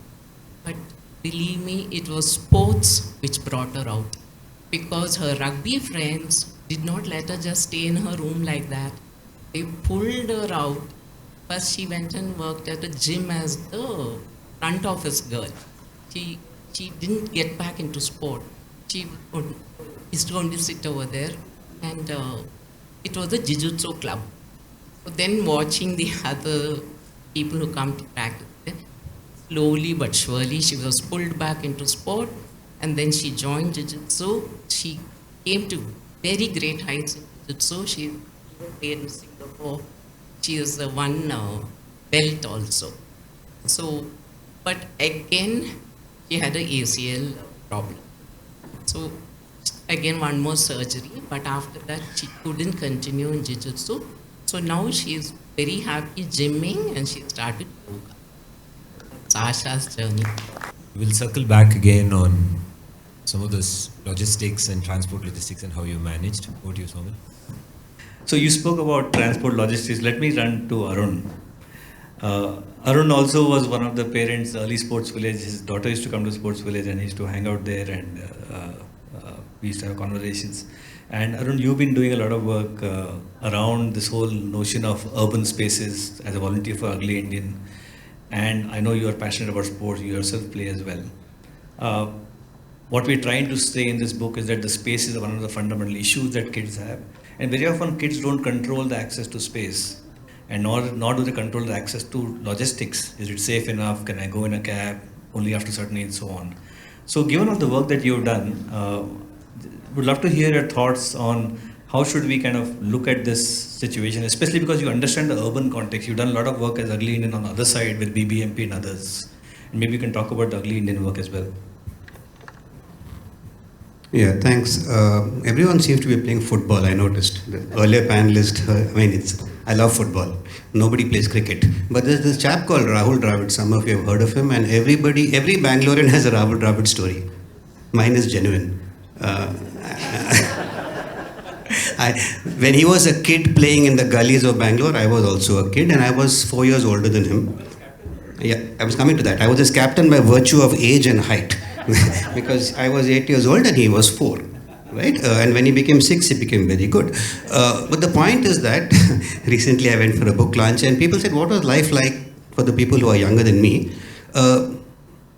But believe me, it was sports which brought her out. Because her rugby friends did not let her just stay in her room like that. They pulled her out. First, she went and worked at a gym as the front office girl. She didn't get back into sport. She used to only sit over there, and it was a jiu-jitsu club. So then watching the other people who come to practice there. Slowly but surely, she was pulled back into sport, and then she joined Jiu-Jitsu. She came to very great heights in Jiu-Jitsu. She played in Singapore. She is the one belt also. So, but again, she had an ACL problem. So, again, one more surgery, but after that, she couldn't continue in Jiu-Jitsu. So now she is very happy gymming, and she started yoga. It's Asha's journey.
We'll circle back again on some of this logistics and transport logistics and how you managed. Over to you, Soman.
So you spoke about transport logistics. Let me run to Arun. Arun also was one of the parents, early Sports Village. His daughter used to come to Sports Village and he used to hang out there, and we used to have conversations. And Arun, you've been doing a lot of work around this whole notion of urban spaces as a volunteer for Ugly Indian. And I know you are passionate about sports, you yourself play as well. What we're trying to say in this book is that the space is one of the fundamental issues that kids have. And very often kids don't control the access to space, and nor do they control the access to logistics. Is it safe enough? Can I go in a cab only after certain age and so on? So given all the work that you've done, would love to hear your thoughts on how should we kind of look at this situation, especially because you understand the urban context. You've done a lot of work as Ugly Indian on the other side with BBMP and others. And maybe you can talk about the Ugly Indian work as well.
Yeah, thanks. Everyone seems to be playing football, I noticed. The earlier panelist, I love football. Nobody plays cricket. But there's this chap called Rahul Dravid. Some of you have heard of him. And every Bangalorean has a Rahul Dravid story. Mine is genuine. When he was a kid playing in the gullies of Bangalore, I was also a kid, and I was 4 years older than him. Yeah, I was coming to that. I was his captain by virtue of age and height. Because I was 8 years old and he was 4, right? And when he became 6, he became very good. But the point is that recently I went for a book launch and people said, what was life like for the people who are younger than me?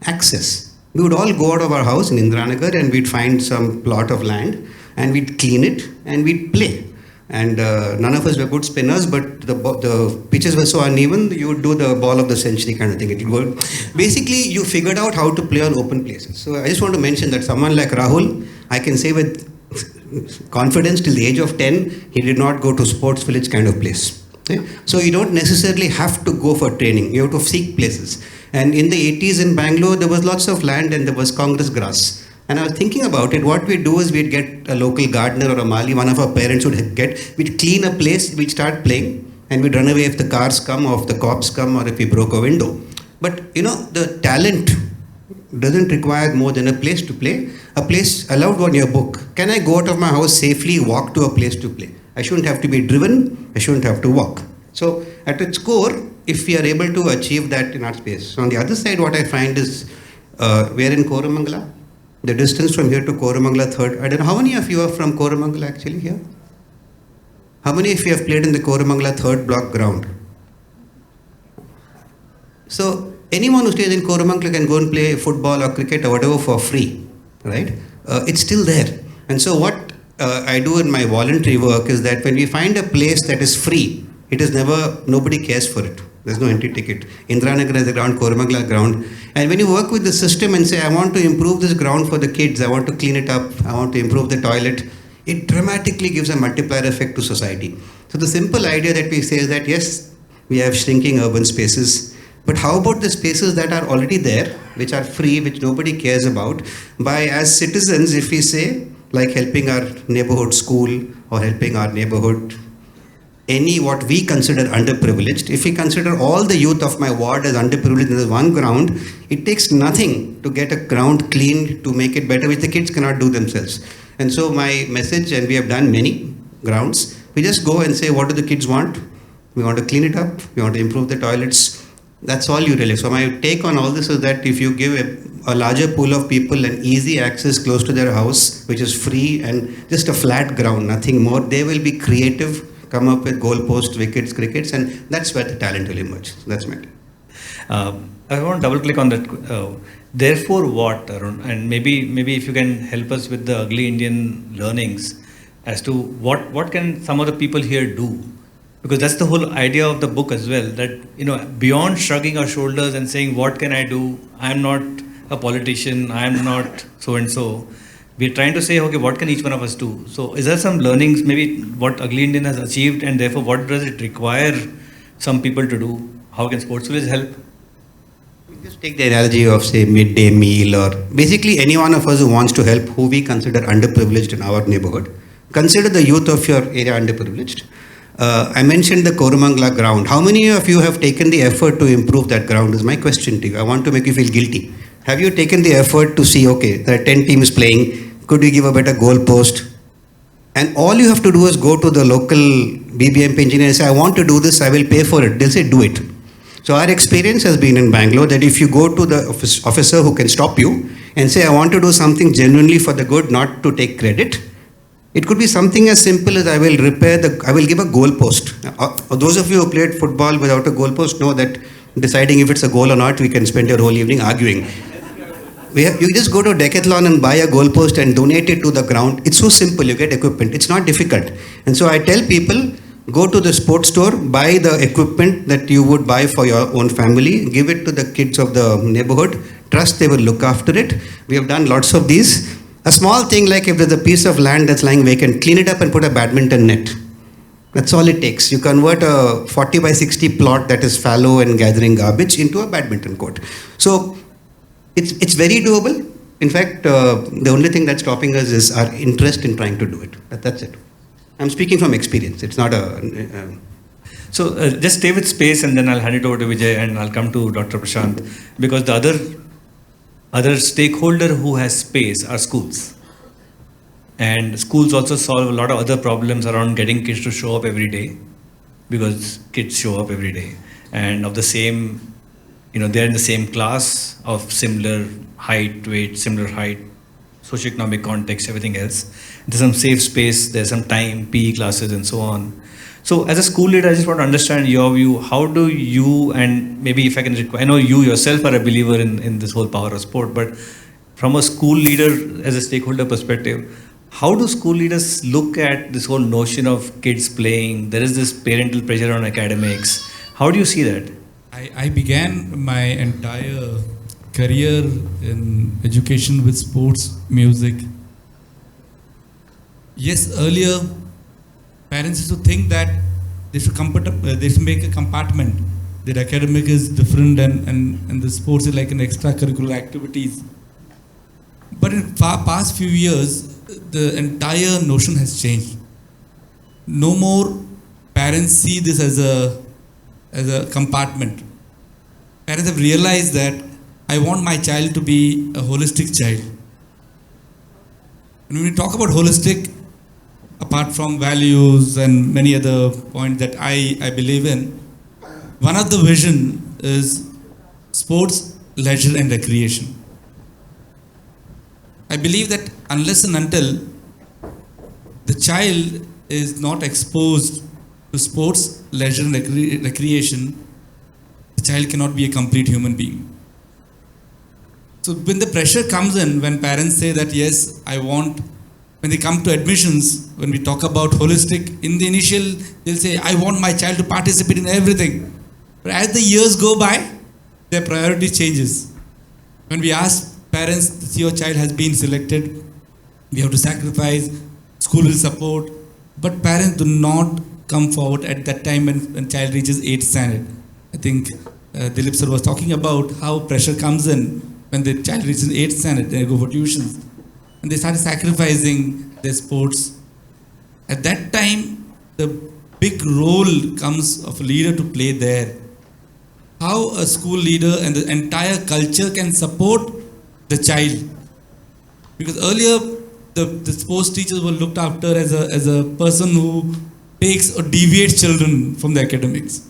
Access. We would all go out of our house in Indranagar and we'd find some plot of land and we'd clean it and we'd play. And none of us were good spinners, but the pitches were so uneven, you would do the ball of the century kind of thing. It would go. Basically, you figured out how to play on open places. So I just want to mention that someone like Rahul, I can say with confidence till the age of 10, he did not go to Sports Village kind of place. Okay? So you don't necessarily have to go for training. You have to seek places. And in the 80s in Bangalore, there was lots of land and there was Congress grass. And I was thinking about it, what we'd do is we'd get a local gardener or a mali, one of our parents we'd clean a place, we'd start playing, and we'd run away if the cars come or if the cops come or if we broke a window. But the talent doesn't require more than a place to play. A place allowed on your book. Can I go out of my house safely, walk to a place to play? I shouldn't have to be driven, I shouldn't have to walk. So at its core, if we are able to achieve that in our space. So on the other side, what I find is, we're in Koramangala. The distance from here to Koramangala 3rd, I don't know, how many of you are from Koramangala actually here? How many of you have played in the Koramangala 3rd block ground? So anyone who stays in Koramangala can go and play football or cricket or whatever for free, right? It's still there. And so what I do in my voluntary work is that when we find a place that is free, it is nobody cares for it. There's no entry ticket. Indranagar has a ground, Koramangala ground. And when you work with the system and say, I want to improve this ground for the kids, I want to clean it up, I want to improve the toilet, it dramatically gives a multiplier effect to society. So the simple idea that we say is that, yes, we have shrinking urban spaces, but how about the spaces that are already there, which are free, which nobody cares about? By, as citizens, if we say, like helping our neighborhood school or helping our neighborhood what we consider underprivileged, if we consider all the youth of my ward as underprivileged in this one ground, it takes nothing to get a ground cleaned to make it better, which the kids cannot do themselves. And so my message, and we have done many grounds, we just go and say, what do the kids want? We want to clean it up, we want to improve the toilets. That's all you realize. So my take on all this is that if you give a larger pool of people an easy access close to their house, which is free and just a flat ground, nothing more, they will be creative, come up with goalposts, wickets, crickets, and that's where the talent will emerge. So that's my
I want to double click on that. Therefore what, Arun? And maybe if you can help us with the Ugly Indian learnings as to what can some of the people here do Because that's the whole idea of the book as well, that, beyond shrugging our shoulders and saying, what can I do? I'm not a politician, I'm not so and so. We're trying to say, okay, what can each one of us do? So is there some learnings, maybe what Ugly Indian has achieved, and therefore what does it require some people to do? How can Sports Village help?
Just take the analogy of, say, midday meal, or basically any one of us who wants to help, who we consider underprivileged in our neighborhood. Consider the youth of your area underprivileged. I mentioned the Koramangala ground. How many of you have taken the effort to improve that ground is my question to you. I want to make you feel guilty. Have you taken the effort to see, okay, there are 10 teams playing, could we give a better goal post? And all you have to do is go to the local BBMP engineer and say, I want to do this, I will pay for it. They'll say, do it. So our experience has been in Bangalore that if you go to the officer who can stop you and say, I want to do something genuinely for the good, not to take credit, it could be something as simple as I will give a goal post. Those of you who played football without a goal post know that deciding if it's a goal or not, we can spend your whole evening arguing. You just go to Decathlon and buy a goal post and donate it to the ground. It's so simple, you get equipment. It's not difficult. And so I tell people, go to the sports store, buy the equipment that you would buy for your own family, give it to the kids of the neighborhood, trust they will look after it. We have done lots of these. A small thing like if there's a piece of land that's lying vacant, clean it up and put a badminton net. That's all it takes. You convert a 40 by 60 plot that is fallow and gathering garbage into a badminton court. So it's very doable. In fact, the only thing that's stopping us is our interest in trying to do it. That's it. I'm speaking from experience. It's not a...
So just stay with space, and then I'll hand it over to Vijay, and I'll come to Dr. Prashant, because the other stakeholder who has space are schools. And schools also solve a lot of other problems around getting kids to show up every day, because kids show up every day and of the same, they're in the same class, of similar height, weight, socioeconomic context, everything else. There's some safe space, there's some time, PE classes and so on. So as a school leader, I just want to understand your view. How do you, and maybe if I can require, I know you yourself are a believer in this whole power of sport, but from a school leader as a stakeholder perspective, how do school leaders look at this whole notion of kids playing? There is this parental pressure on academics. How do you see that?
I began my entire career in education with sports, music. Yes, earlier parents used to think that they should make a compartment, that academic is different and the sports is like an extracurricular activities. But in past few years, the entire notion has changed. No more parents see this as a compartment. Parents have realized that I want my child to be a holistic child. And when we talk about holistic, apart from values and many other points that I believe in, one of the vision is sports, leisure and recreation. I believe that unless and until the child is not exposed to sports, leisure and recreation, the child cannot be a complete human being. So when the pressure comes in, when parents say that yes, I want, when they come to admissions, when we talk about holistic, in the initial, they'll say, I want my child to participate in everything. But as the years go by, their priority changes. When we ask parents, your child has been selected, we have to sacrifice, school will support, but parents do not come forward at that time when child reaches 8th standard. I think Dilip sir was talking about how pressure comes in when the child reaches 8th standard, they go for tuitions. And they started sacrificing their sports. At that time, the big role comes of a leader to play there. How a school leader and the entire culture can support the child. Because earlier, the sports teachers were looked after as a person who takes or deviates children from the academics.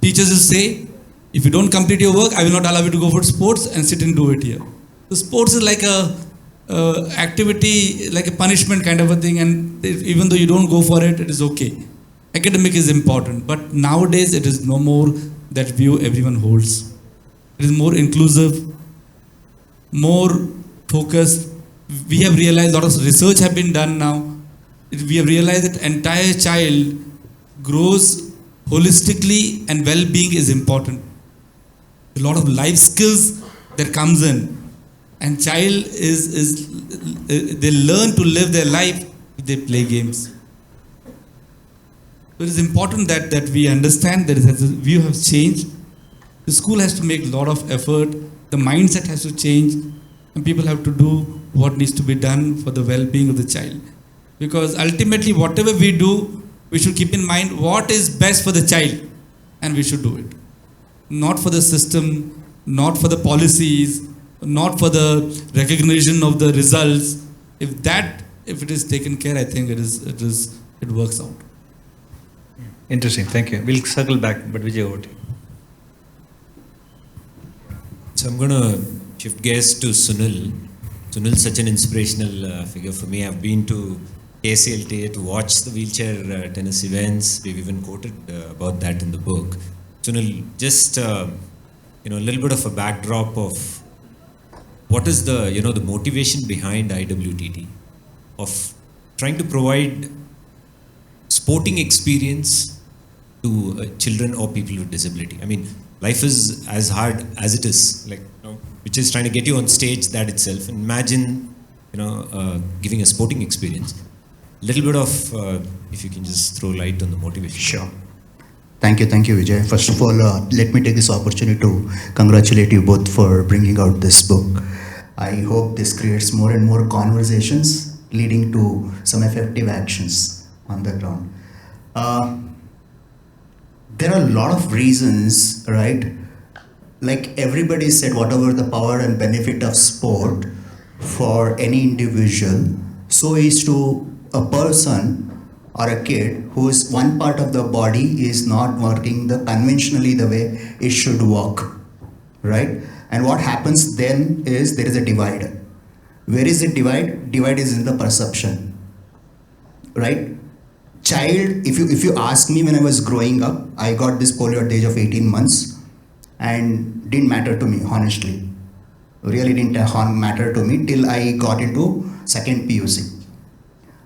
Teachers will say, if you don't complete your work, I will not allow you to go for sports and sit and do it here. So sports is like a activity, like a punishment kind of a thing, and even though you don't go for it, it is okay. Academic is important, but nowadays it is no more that view everyone holds. It is more inclusive, more focused. We have realized a lot of research have been done now. we have realized that entire child grows holistically and well-being is important. A lot of life skills that comes in, and child they learn to live their life if they play games. So it is important that we understand that the view has changed. The school has to make a lot of effort. The mindset has to change, and people have to do what needs to be done for the well-being of the child. Because ultimately, whatever we do, we should keep in mind what is best for the child, and we should do it. Not for the system, not for the policies, not for the recognition of the results. If it is taken care, I think it works out.
Interesting, thank you. We'll circle back, but Vijay, over to you.
So I'm going to shift gears to Sunil. Sunil's such an inspirational figure for me. I've been to KCLT to watch the wheelchair tennis events. We've even quoted about that in the book. Sunil, just a little bit of a backdrop of what is the the motivation behind IWTT of trying to provide sporting experience to children or people with disability. I mean, life is as hard as it is, which is trying to get you on stage, that itself. Imagine, giving a sporting experience. Little bit of, if you can just throw light on the motivation.
Sure. Thank you, Vijay. First of all, let me take this opportunity to congratulate you both for bringing out this book. I hope this creates more and more conversations leading to some effective actions on the ground. There are a lot of reasons, right? Like everybody said, whatever the power and benefit of sport for any individual, so is to a person or a kid whose one part of the body is not working conventionally the way it should work, right? And what happens then is there is a divide. Where is the divide? Divide is in the perception, right? Child, if you ask me, when I was growing up, I got this polio at the age of 18 months and didn't matter to me, honestly. Really didn't matter to me till I got into second PUC.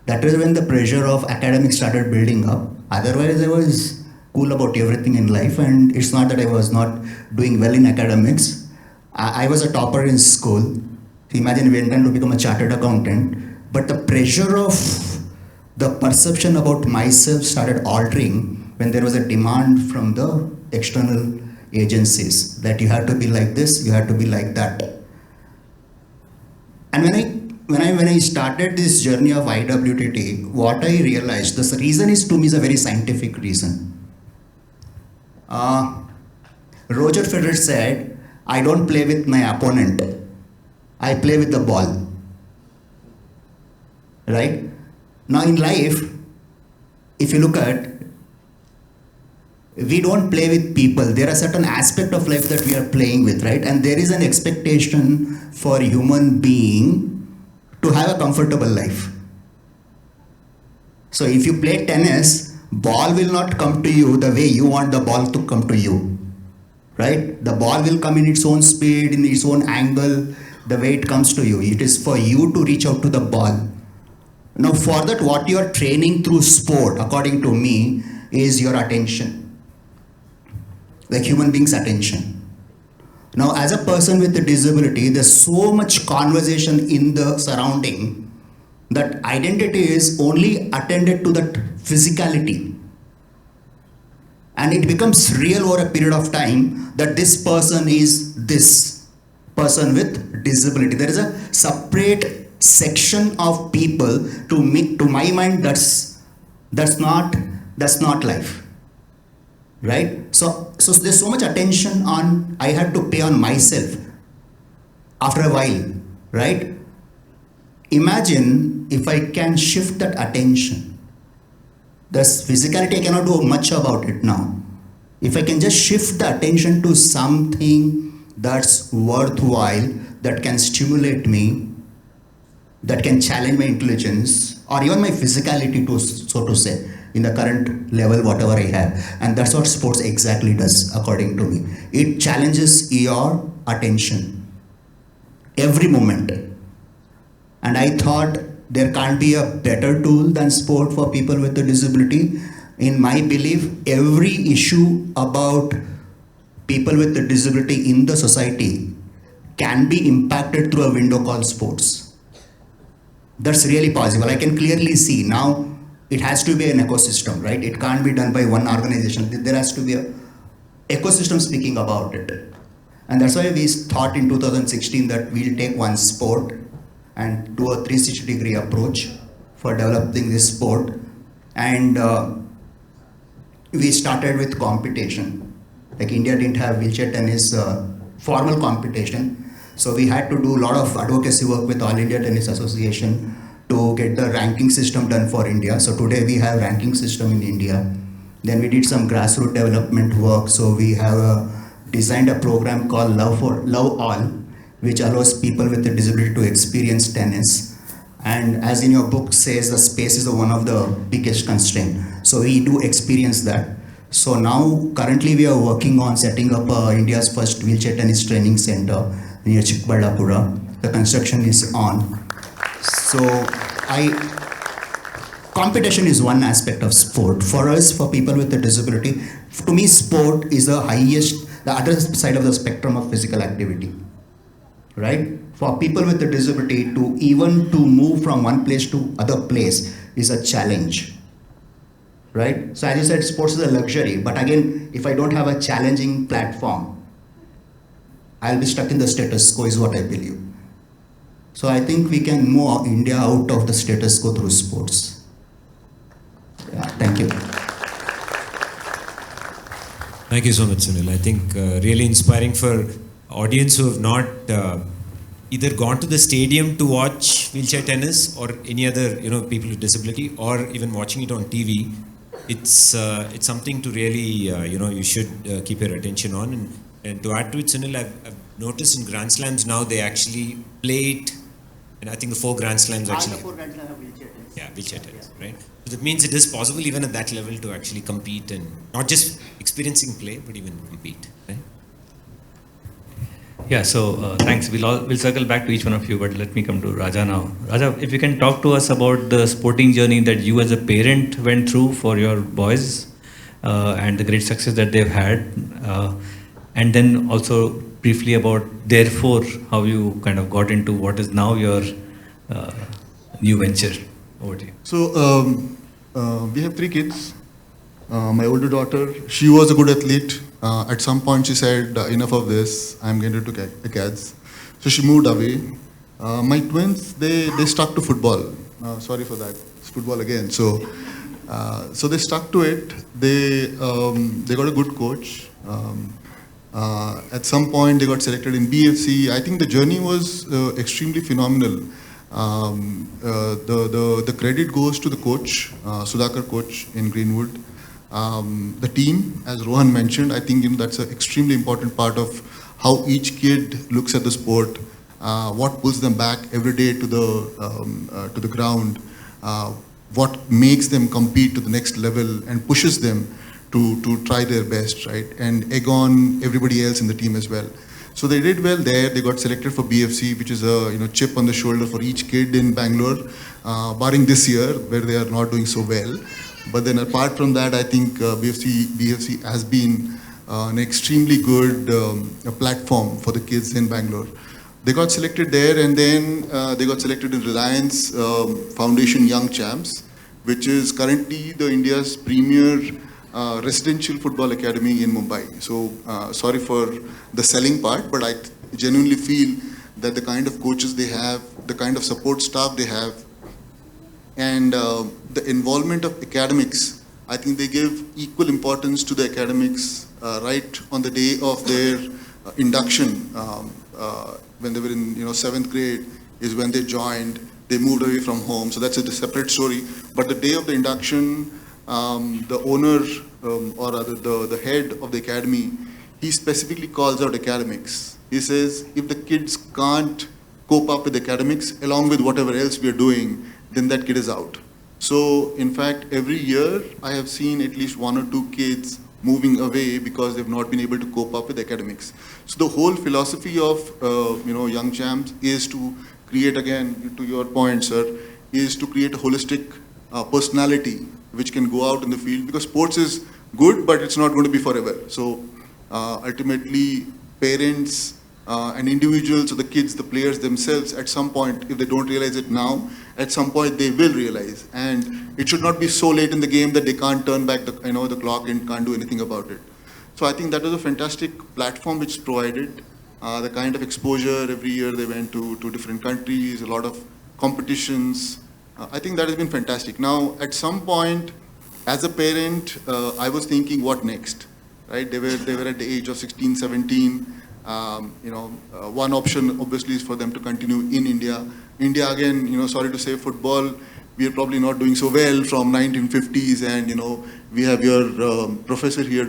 That is when the pressure of academics started building up. Otherwise, I was cool about everything in life, and it's not that I was not doing well in academics. I was a topper in school. Imagine we intend to become a chartered accountant, but the pressure of the perception about myself started altering when there was a demand from the external agencies that you have to be like this, you have to be like that. And when I started this journey of IWTT, what I realized, the reason is, to me, is a very scientific reason. Roger Federer said, I don't play with my opponent, I play with the ball, right? Now in life, if you look at, we don't play with people. There are certain aspects of life that we are playing with, right? And there is an expectation for human being to have a comfortable life. So if you play tennis, ball will not come to you the way you want the ball to come to you, right? The ball will come in its own speed, in its own angle, the way it comes to you. It is for you to reach out to the ball. Now for that, what you are training through sport, according to me, is your attention. Like human beings' attention. Now as a person with a disability, there's so much conversation in the surrounding that identity is only attended to that physicality. And it becomes real over a period of time that this person is this person with disability. There is a separate section of people, to my mind, that's not life, right? So there's so much attention on, I had to pay on myself after a while, right? Imagine if I can shift that attention. This physicality, I cannot do much about it now. If I can just shift the attention to something that's worthwhile, that can stimulate me, that can challenge my intelligence, or even my physicality, to so to say, in the current level, whatever I have. And that's what sports exactly does, according to me. It challenges your attention every moment. And I thought there can't be a better tool than sport for people with a disability. In my belief, every issue about people with a disability in the society can be impacted through a window called sports. That's really possible. I can clearly see now it has to be an ecosystem, right? It can't be done by one organization. There has to be an ecosystem speaking about it. And that's why we thought in 2016 that we'll take one sport and do a 360-degree approach for developing this sport. And we started with competition. Like India didn't have wheelchair tennis formal competition. So we had to do a lot of advocacy work with All India Tennis Association to get the ranking system done for India. So today we have ranking system in India. Then we did some grassroots development work. So we have designed a program called Love All, which allows people with a disability to experience tennis. And as in your book says, the space is one of the biggest constraints. So we do experience that. So now currently we are working on setting up India's first wheelchair tennis training center near Chikballapura. The construction is on. So competition is one aspect of sport. For us, for people with a disability, to me sport is the other side of the spectrum of physical activity. Right? For people with a disability to move from one place to other place is a challenge. Right? So as you said, sports is a luxury, but again, if I don't have a challenging platform, I'll be stuck in the status quo is what I believe. So I think we can move India out of the status quo through sports. Yeah, thank you.
Thank you so much, Sunil. I think really inspiring for audience who have not either gone to the stadium to watch wheelchair tennis or any other people with disability, or even watching it on TV. It's something to really you should keep your attention on. And to add to it, Sunil, I've noticed in Grand Slams now they actually play it, and I think the 4 Grand Slams actually.
All the 4 Grand Slams have wheelchair tennis.
Yeah, wheelchair tennis, right? So that means it is possible even at that level to actually compete and not just experiencing play, but even compete, right?
Yeah, so thanks. We'll circle back to each one of you, but let me come to Raja now. Raja, if you can talk to us about the sporting journey that you as a parent went through for your boys and the great success that they've had, and then also briefly about therefore how you kind of got into what is now your new venture. Over to you.
So we have 3 kids. My older daughter, she was a good athlete. At some point she said, enough of this, I'm going to do acads. So she moved away. My twins, they stuck to football. Sorry for that, it's football again. So they stuck to it. They got a good coach. At some point they got selected in BFC. I think the journey was extremely phenomenal. The credit goes to the coach, Sudhakar coach in Greenwood. The team, as Rohan mentioned, I think that's an extremely important part of how each kid looks at the sport, what pulls them back every day to the ground, what makes them compete to the next level and pushes them to try their best, right? And egg on everybody else in the team as well. So they did well there. They got selected for BFC, which is a chip on the shoulder for each kid in Bangalore, barring this year where they are not doing so well. But then apart from that, I think BFC has been an extremely good platform for the kids in Bangalore. They got selected there, and then they got selected in Reliance Foundation Young Champs, which is currently the India's premier residential football academy in Mumbai. So sorry for the selling part, but I genuinely feel that the kind of coaches they have, the kind of support staff they have, and the involvement of academics, I think they give equal importance to the academics right on the day of their induction. When they were in 7th grade is when they joined. They moved away from home, so that's a separate story. But the day of the induction, the owner or rather the head of the academy, he specifically calls out academics. He says if the kids can't cope up with academics along with whatever else we are doing, then that kid is out. So in fact, every year I have seen at least 1 or 2 kids moving away because they've not been able to cope up with academics. So the whole philosophy of Young Champs is to create, again, to your point, sir, is to create a holistic personality which can go out in the field, because sports is good, but it's not going to be forever. So ultimately, parents and individuals, so the kids, the players themselves, at some point, if they don't realize it now, at some point they will realize. And it should not be so late in the game that they can't turn back the clock and can't do anything about it. So I think that was a fantastic platform which is provided. The kind of exposure every year they went to different countries, a lot of competitions. I think that has been fantastic. Now, at some point, as a parent, I was thinking, what next? Right? They were at the age of 16, 17. One option obviously is for them to continue in India. India, again, sorry to say, football, we are probably not doing so well from 1950s, and we have your professor here,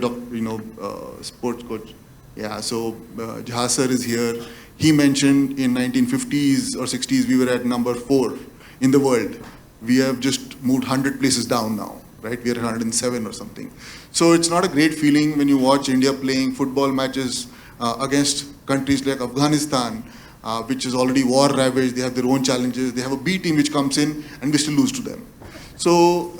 sports coach. Yeah, so Jha sir is here. He mentioned in 1950s or 60s we were at number 4 in the world. We have just moved 100 places down now, right? We are at 107 or something. So it's not a great feeling when you watch India playing football matches against countries like Afghanistan, which is already war ravaged. They have their own challenges. They have a B team which comes in, and we still lose to them. So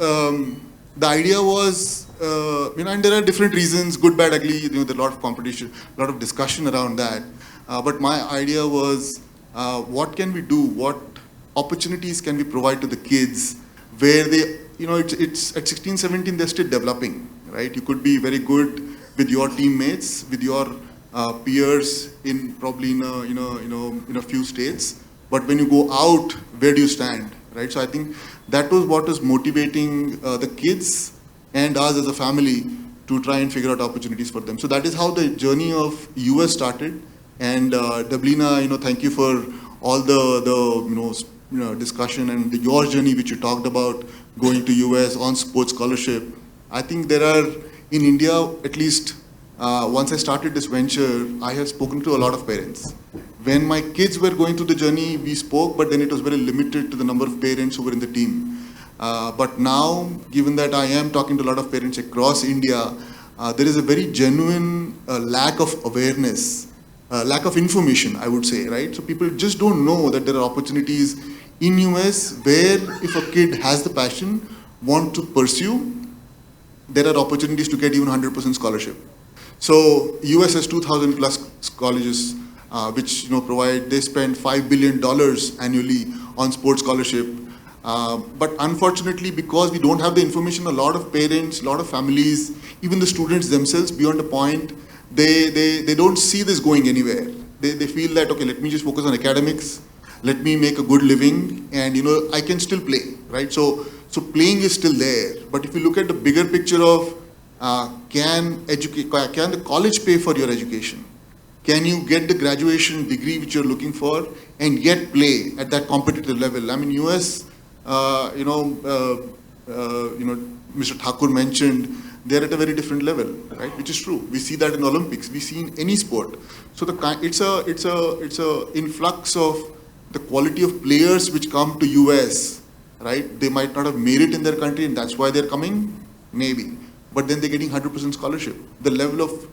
the idea was, and there are different reasons, good, bad, ugly. There's a lot of competition, a lot of discussion around that. But my idea was, what can we do? What opportunities can we provide to the kids where they, it's at 16, 17, they're still developing, right? You could be very good with your teammates, with your peers in probably in a few states, but when you go out, where do you stand, right? So I think that was what was motivating the kids and us as a family to try and figure out opportunities for them. So that is how the journey of US started. And Deblina, thank you for all the discussion and your journey which you talked about going to US on sports scholarship. I think there are in India, at least once I started this venture, I have spoken to a lot of parents. When my kids were going through the journey, we spoke, but then it was very limited to the number of parents who were in the team. But now, given that I am talking to a lot of parents across India, there is a very genuine lack of awareness, lack of information, I would say, right? So people just don't know that there are opportunities in US where if a kid has the passion, want to pursue, there are opportunities to get even 100% scholarship. So US has 2,000 plus colleges which provide, they spend $5 billion annually on sports scholarship. But unfortunately, because we don't have the information, a lot of parents, a lot of families, even the students themselves, beyond a point, they don't see this going anywhere. They feel that, okay, let me just focus on academics, let me make a good living, and I can still play, right? So playing is still there. But if you look at the bigger picture of can the college pay for your education? Can you get the graduation degree which you're looking for and yet play at that competitive level? I mean, US, Mr. Thakur mentioned, they're at a very different level, right? Which is true. We see that in Olympics. We see in any sport. So it's a influx of the quality of players which come to US, right? They might not have made it in their country, and that's why they're coming, maybe. But then they're getting 100% scholarship. The level of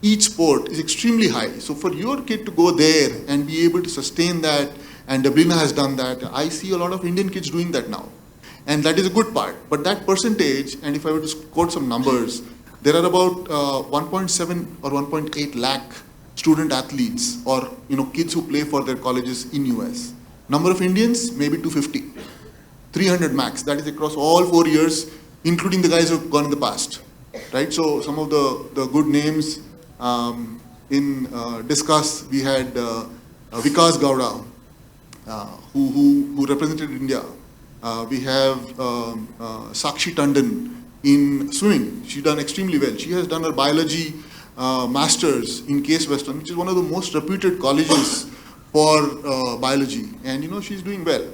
each sport is extremely high. So for your kid to go there and be able to sustain that, and Deblina has done that, I see a lot of Indian kids doing that now. And that is a good part. But that percentage, and if I were to quote some numbers, there are about 1.7 or 1.8 lakh student athletes or kids who play for their colleges in US. Number of Indians, maybe 250. 300 max. That is across all 4 years, including the guys who have gone in the past. Right? So some of the good names in discuss, we had Vikas Gowda, who represented India. We have Sakshi Tandon in swimming. She's done extremely well. She has done her biology masters in Case Western, which is one of the most reputed colleges for biology. And she's doing well.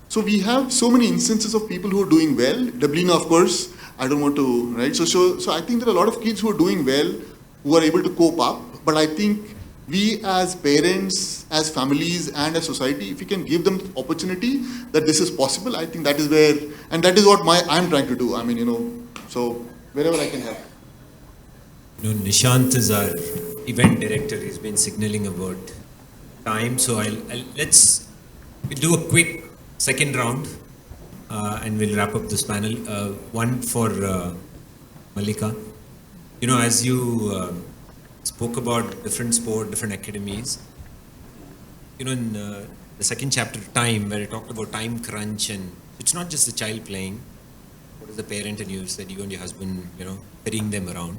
So we have so many instances of people who are doing well. Deblina, of course, I don't want to, right? So I think there are a lot of kids who are doing well, who are able to cope up. But I think we as parents, as families, and as society, if we can give them the opportunity that this is possible, I think that is where, and that is what I'm trying to do. I mean, so wherever I can help.
Nishant is our event director. He's been signaling about time. So we'll do a quick second round. and we'll wrap up this panel. One for Malika. You know, as you spoke about different sport, different academies, you know, in the second chapter, Time, where you talked about time crunch, and it's not just the child playing. What is the parent, and you said you and your husband, you know, carrying them around.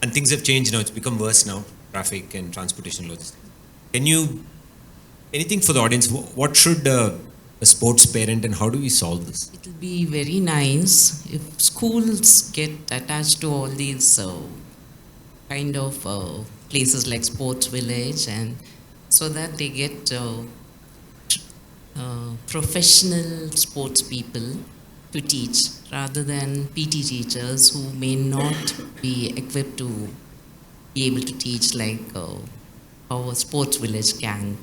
And things have changed now. It's become worse now, traffic and transportation logistics. Can you, anything for the audience, what should a sports parent and how do we solve this?
It will be very nice if schools get attached to all these kind of places like Sports Village, and so that they get professional sports people to teach rather than PT teachers who may not be equipped to be able to teach like how a Sports Village can.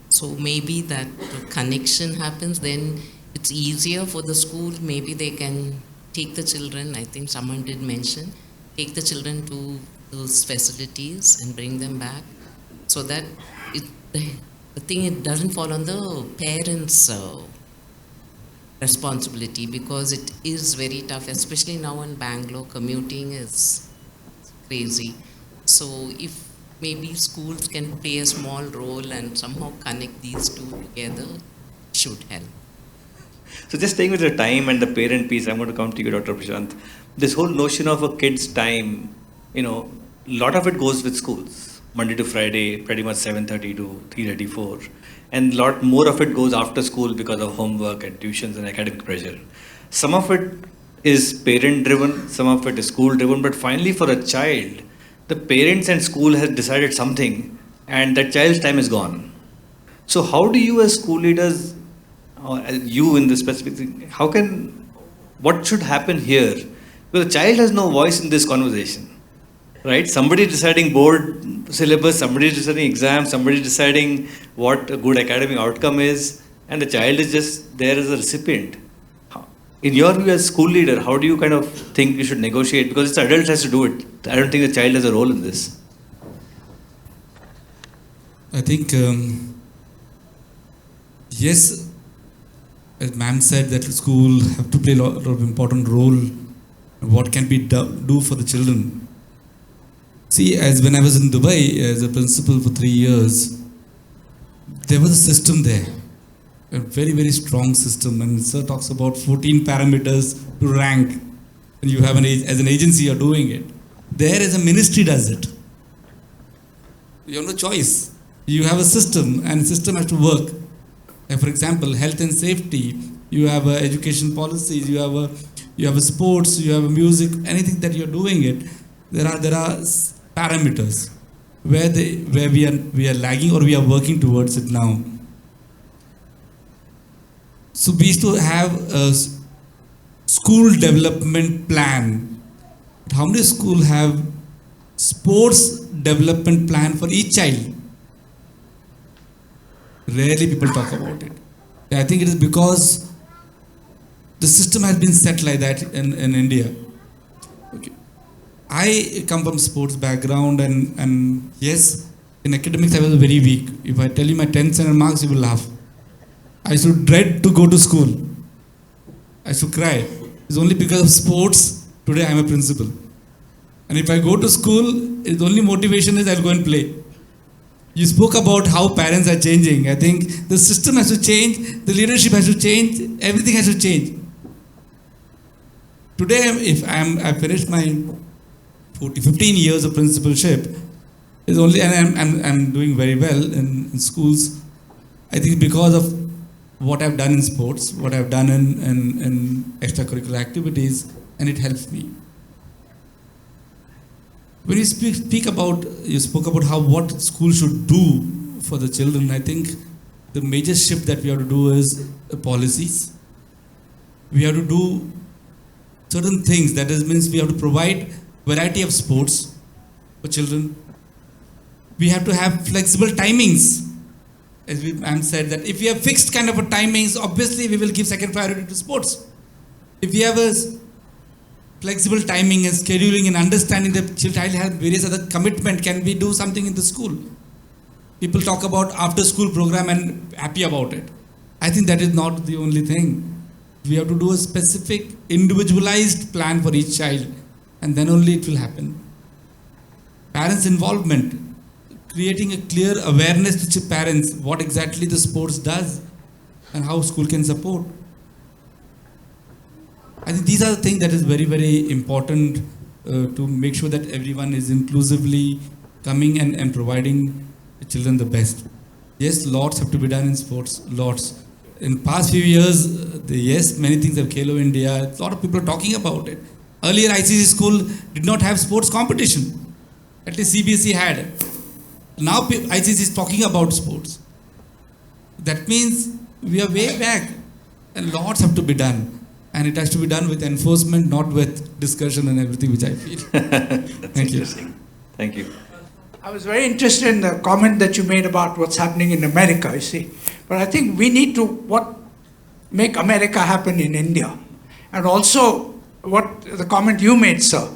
So maybe that connection happens, then it's easier for the school. Maybe they can take the children, I think someone did mention, take the children to those facilities and bring them back, so that the thing, it doesn't fall on the parents' responsibility, because it is very tough, especially now in Bangalore, commuting is crazy. So if maybe schools can play a small role and somehow connect these two together, should help.
So just staying with the time and the parent piece, I'm going to come to you, Dr. Prashant. This whole notion of a kid's time, you know, a lot of it goes with schools. Monday to Friday, pretty much 7:30 to 3:30, 4. And a lot more of it goes after school because of homework and tuitions and academic pressure. Some of it is parent-driven, some of it is school-driven, but finally for a child, the parents and school has decided something and that child's time is gone. So how do you as school leaders, or you in this specific thing, what should happen here? Because the child has no voice in this conversation, right? Somebody is deciding board syllabus, somebody is deciding exams, somebody is deciding what a good academic outcome is, and the child is just there as a recipient. In your view as school leader, how do you kind of think you should negotiate? Because it's the adult has to do it. I don't think the child has a role in this.
I think, yes, as ma'am said, that school have to play a lot of important role. What can be do for the children? See, as when I was in Dubai as a principal for 3 years, there was a system there, a very, very strong system. And sir talks about 14 parameters to rank. And you have as an agency, you're doing it. There as a ministry does it. You have no choice. You have a system, and the system has to work. Like for example, health and safety. You have education policies. You have a sports. You have a music. Anything that you're doing it, there are parameters where we are lagging or we are working towards it now. So we used to have a school development plan. How many schools have sports development plan for each child? Rarely people talk about it. I think it is because the system has been set like that in India. Okay. I come from sports background, and yes, in academics I was very weak. If I tell you my 10th standard marks, you will laugh. I used to dread to go to school. I used to cry. It's only because of sports, today I am a principal. And if I go to school, the only motivation is I'll go and play. You spoke about how parents are changing. I think the system has to change, the leadership has to change, everything has to change. Today, I finished my 15 years of principalship, is only, and I'm doing very well in schools. I think because of what I've done in sports, what I've done in extracurricular activities, and it helps me. When you spoke about what school should do for the children, I think the major shift that we have to do is the policies. We have to do certain things. That means we have to provide variety of sports for children. We have to have flexible timings. As I'm said that if we have fixed kind of a timings, obviously we will give second priority to sports. If we have a flexible timing and scheduling and understanding that child has various other commitment, can we do something in the school? People talk about after school program and happy about it. I think that is not the only thing. We have to do a specific individualized plan for each child, and then only it will happen. Parents' involvement, creating a clear awareness to parents what exactly the sports does and how school can support. I think these are the things that is very, very important to make sure that everyone is inclusively coming and providing the children the best. Yes, lots have to be done in sports, lots. In past few years, yes, many things have Khelo India, a lot of people are talking about it. Earlier ICC school did not have sports competition. At least CBSE had. Now ICC is talking about sports. That means we are way back and lots have to be done. And it has to be done with enforcement, not with discussion and everything, which I feel. Thank you.
Thank you.
I was very interested in the comment that you made about what's happening in America, you see. But I think we need to make America happen in India. And also what the comment you made, sir,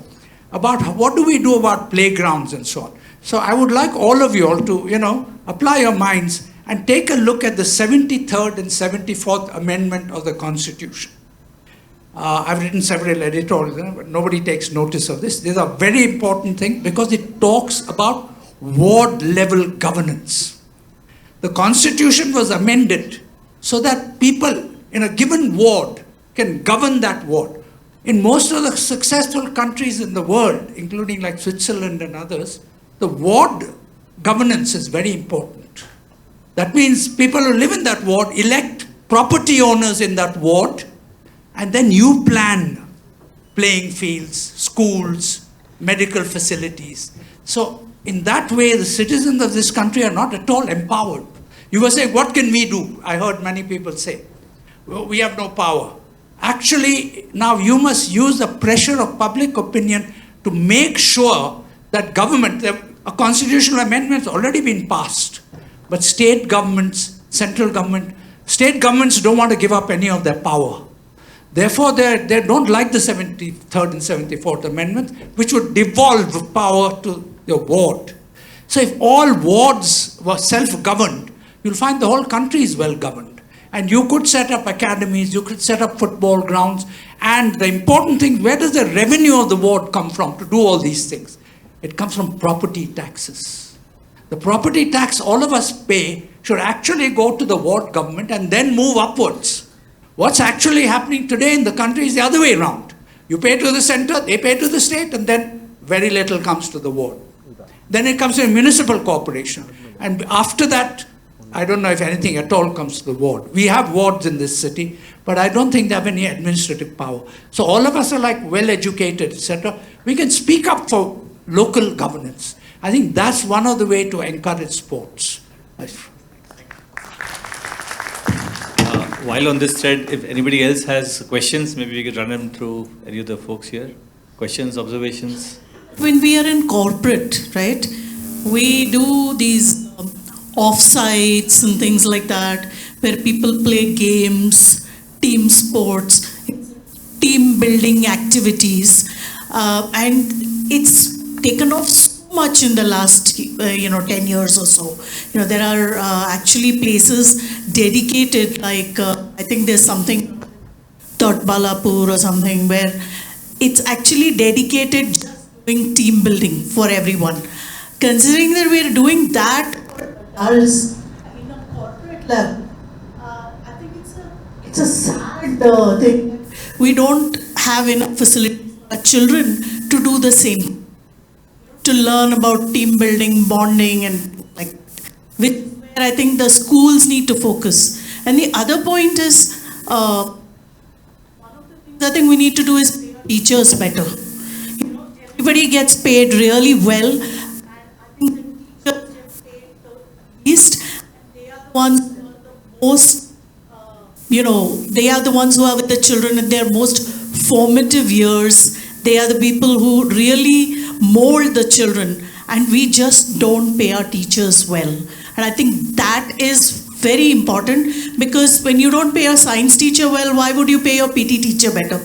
about what do we do about playgrounds and so on. So I would like all of you all to, apply your minds and take a look at the 73rd and 74th Amendment of the Constitution. I've written several editorials, but nobody takes notice of this. These are very important things because it talks about ward level governance. The Constitution was amended so that people in a given ward can govern that ward. In most of the successful countries in the world, including like Switzerland and others, the ward governance is very important. That means people who live in that ward elect property owners in that ward, and then you plan playing fields, schools, medical facilities. So in that way, the citizens of this country are not at all empowered. You were saying, what can we do? I heard many people say, well, we have no power. Actually, now you must use the pressure of public opinion to make sure that government, a constitutional amendment has already been passed, but state governments, central government, state governments don't want to give up any of their power. Therefore, they don't like the 73rd and 74th Amendment, which would devolve power to the ward. So if all wards were self-governed, you'll find the whole country is well-governed. And you could set up academies, you could set up football grounds, and the important thing, where does the revenue of the ward come from to do all these things? It comes from property taxes. The property tax all of us pay should actually go to the ward government and then move upwards. What's actually happening today in the country is the other way around. You pay to the center, they pay to the state, and then very little comes to the ward. Then it comes to a municipal corporation. And after that, I don't know if anything at all comes to the ward. We have wards in this city, but I don't think they have any administrative power. So all of us are like well-educated, etc. We can speak up for local governance. I think that's one of the ways to encourage sports.
While on this thread, if anybody else has questions, maybe we could run them through any of the folks here. Questions, observations?
When we are in corporate, right, we do these off-sites and things like that, where people play games, team sports, team building activities, and it's taken off so much in the last 10 years or so. There are actually places dedicated, like I think there's something Balapur or something, where it's actually dedicated just doing team building for everyone. Considering that we're doing that in a corporate level, I think it's a sad thing. We don't have enough facilities for children to do the same, to learn about team building, bonding, and where I think the schools need to focus. And the other point is, one of the things I think we need to do is pay teachers better. Everybody gets paid really well. And I think the teachers get paid the least. They are the ones who are the most, they are the ones who are with the children in their most formative years. They are the people who really mold the children, and we just don't pay our teachers well. And I think that is very important, because when you don't pay a science teacher well, why would you pay your PT teacher better?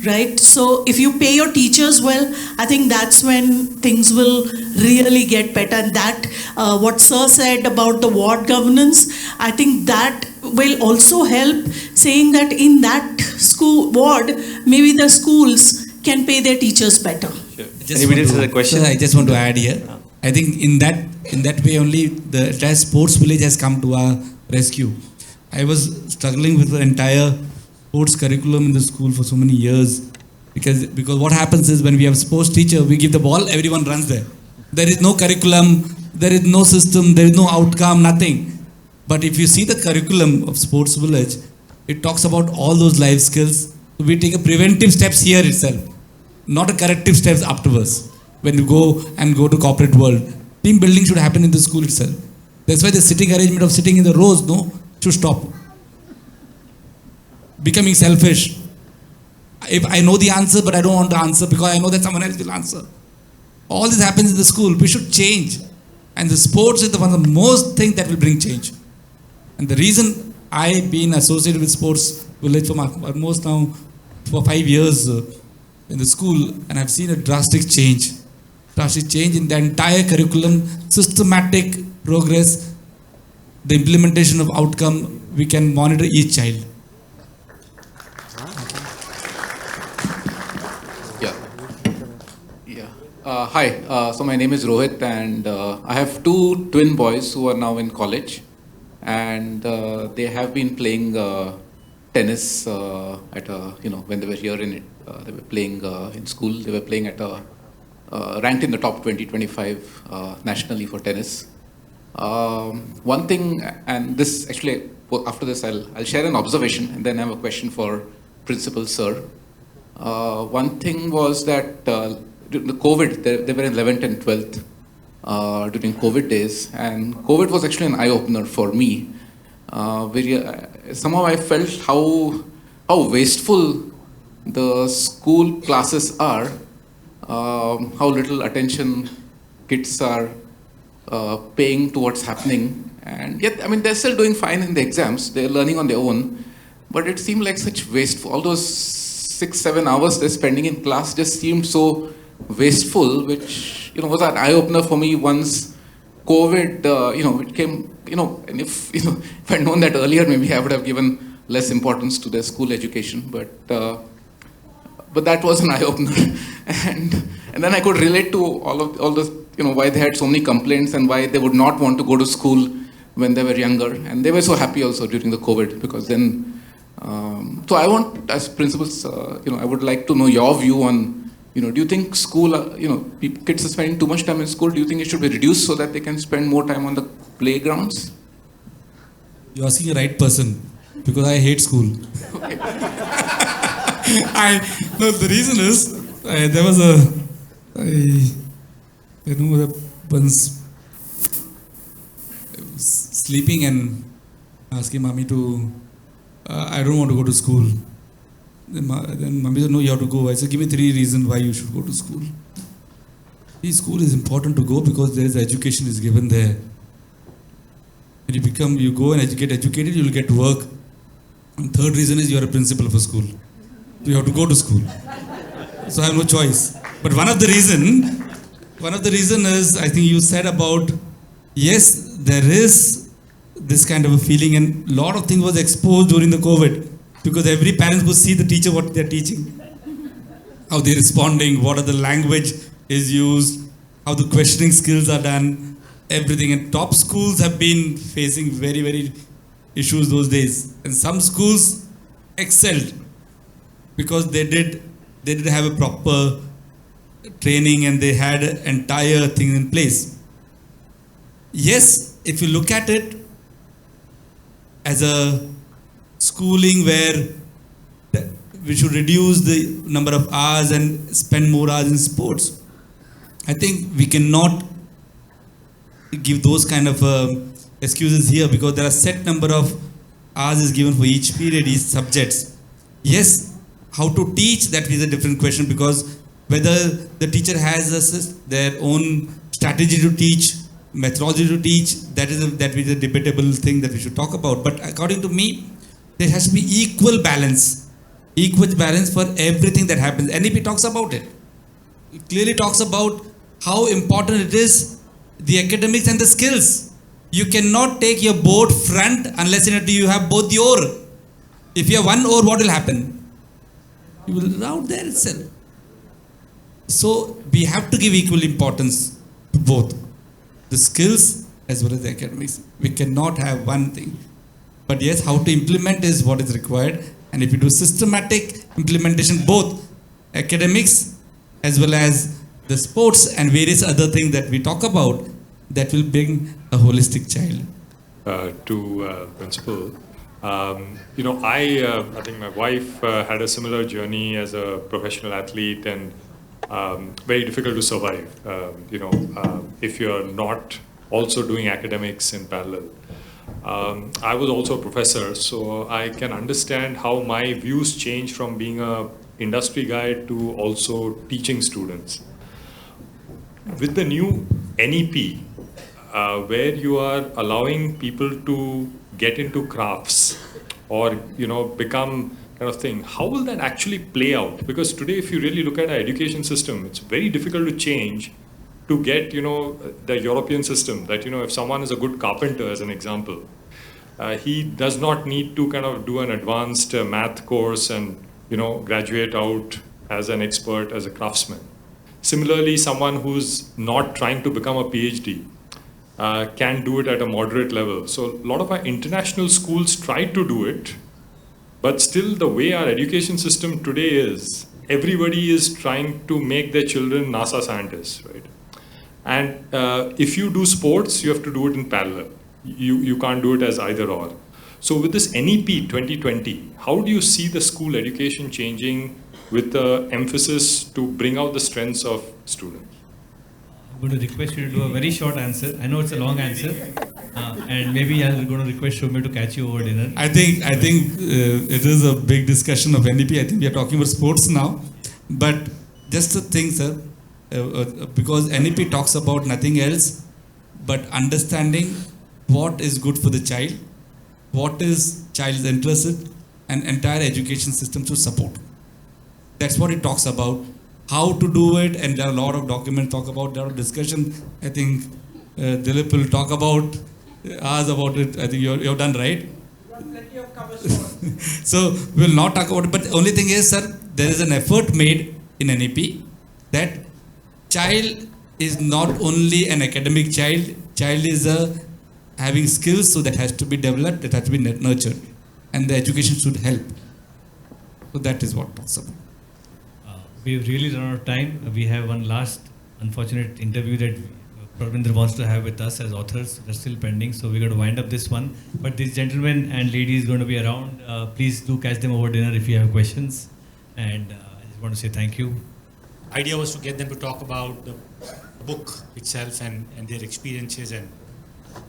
Right? So if you pay your teachers well, I think that's when things will really get better. And that, what Sir said about the ward governance, I think that will also help, saying that in that school ward, maybe the schools can pay their teachers better.
Anybody else has a question?
Sir, I just want to add here. I think in that way only the entire sports village has come to our rescue. I was struggling with the entire sports curriculum in the school for so many years because what happens is when we have a sports teacher, we give the ball, everyone runs there. There is no curriculum, there is no system, there is no outcome, nothing. But if you see the curriculum of Sports Village, it talks about all those life skills. We take a preventive steps here itself, not a corrective steps afterwards. When you go to corporate world, team building should happen in the school itself. That's why the sitting arrangement of sitting in the rows, should stop. Becoming selfish. If I know the answer, but I don't want to answer because I know that someone else will answer. All this happens in the school. We should change. And the sports is one of the most thing that will bring change. And the reason I've been associated with Sports Village for almost now for 5 years in the school, and I've seen a drastic change in the entire curriculum, systematic progress, the implementation of outcome. We can monitor each child.
Hi, so my name is Rohit, and I have 2 twin boys who are now in college, and they have been playing tennis when they were here in it. They were playing in school. They were playing at ranked in the top 20-25 nationally for tennis. One thing, and this actually after this I'll share an observation, and then I have a question for Principal Sir. One thing was that during the COVID, they were in 11th and 12th during COVID days, and COVID was actually an eye-opener for me. Somehow I felt how wasteful the school classes are, how little attention kids are paying to what's happening, and yet, I mean, they're still doing fine in the exams, they're learning on their own, but it seemed like such wasteful. All those 6-7 hours they're spending in class just seemed so wasteful, which was an eye-opener for me once COVID, it came, and if I'd known that earlier, maybe I would have given less importance to their school education, but that was an eye-opener, and then I could relate to all this, why they had so many complaints and why they would not want to go to school when they were younger, and they were so happy also during the COVID, because then, so I want, as principals, I would like to know your view on, do you think school, kids are spending too much time in school? Do you think it should be reduced so that they can spend more time on the playgrounds?
You're asking the right person, because I hate school. The reason is, there was once sleeping and asking mommy to, I don't want to go to school. Then mommy said, no, you have to go. I said, give me 3 reasons why you should go to school. See, school is important to go because there is education is given there. When you go and get educated, you will get work. And 3rd reason is you are a principal of a school. So you have to go to school. So I have no choice. But one of the reason is, I think you said about, yes, there is this kind of a feeling, and a lot of things was exposed during the COVID. Because every parent could see the teacher what they're teaching, how they're responding, what are the language is used, how the questioning skills are done, everything. And top schools have been facing very, very issues those days. And some schools excelled because they did have a proper training and they had entire thing in place. Yes, if you look at it as a schooling where we should reduce the number of hours and spend more hours in sports, I think we cannot give those kind of excuses here, because there are set number of hours is given for each period, each subjects. Yes, how to teach, that is a different question, because whether the teacher has their own strategy to teach, methodology to teach, that is a debatable thing that we should talk about. But according to me, there has to be equal balance for everything that happens. NEP talks about it. It clearly talks about how important it is, the academics and the skills. You cannot take your boat front unless you have both the oar. If you have one oar, what will happen? You will rout there itself. So we have to give equal importance to both the skills as well as the academics. We cannot have one thing. But yes, how to implement is what is required. And if you do systematic implementation, both academics as well as the sports and various other things that we talk about, that will bring a holistic child.
Principal, I think my wife had a similar journey as a professional athlete, and very difficult to survive. If you're not also doing academics in parallel. I was also a professor, so I can understand how my views change from being a industry guy to also teaching students. With the new NEP, where you are allowing people to get into crafts or become kind of thing, how will that actually play out? Because today, if you really look at our education system, it's very difficult to change to get the European system that if someone is a good carpenter, as an example, he does not need to kind of do an advanced math course and graduate out as an expert, as a craftsman. Similarly, someone who's not trying to become a PhD can do it at a moderate level. So a lot of our international schools try to do it, but still the way our education system today is, everybody is trying to make their children NASA scientists, right? And if you do sports, you have to do it in parallel. You can't do it as either or. So with this NEP 2020, how do you see the school education changing with the emphasis to bring out the strengths of students?
I'm going to request you to do a very short answer. I know it's a long answer, and maybe I'm going to request Shomya to catch you over dinner.
I think it is a big discussion of NEP. I think we are talking about sports now, but just a thing, sir, because NEP talks about nothing else but understanding what is good for the child, what is child's interested, and entire education system to support. That's what it talks about. How to do it, and there are a lot of documents talk about, there are discussion. I think Dilip will talk about, ask about it. I think you're done, right? So we'll not talk about it, but the only thing is, sir, there is an effort made in NEP that child is not only an academic child is having skills, so that has to be developed, that has to be nurtured, and the education should help. So that is what talks about.
We've really run out of time. We have one last unfortunate interview that Parminder wants to have with us as authors. They're still pending, so we're going to wind up this one. But these gentlemen and ladies going to be around. Please do catch them over dinner if you have questions. And I just want to say thank you.
Idea was to get them to talk about the book itself and their experiences and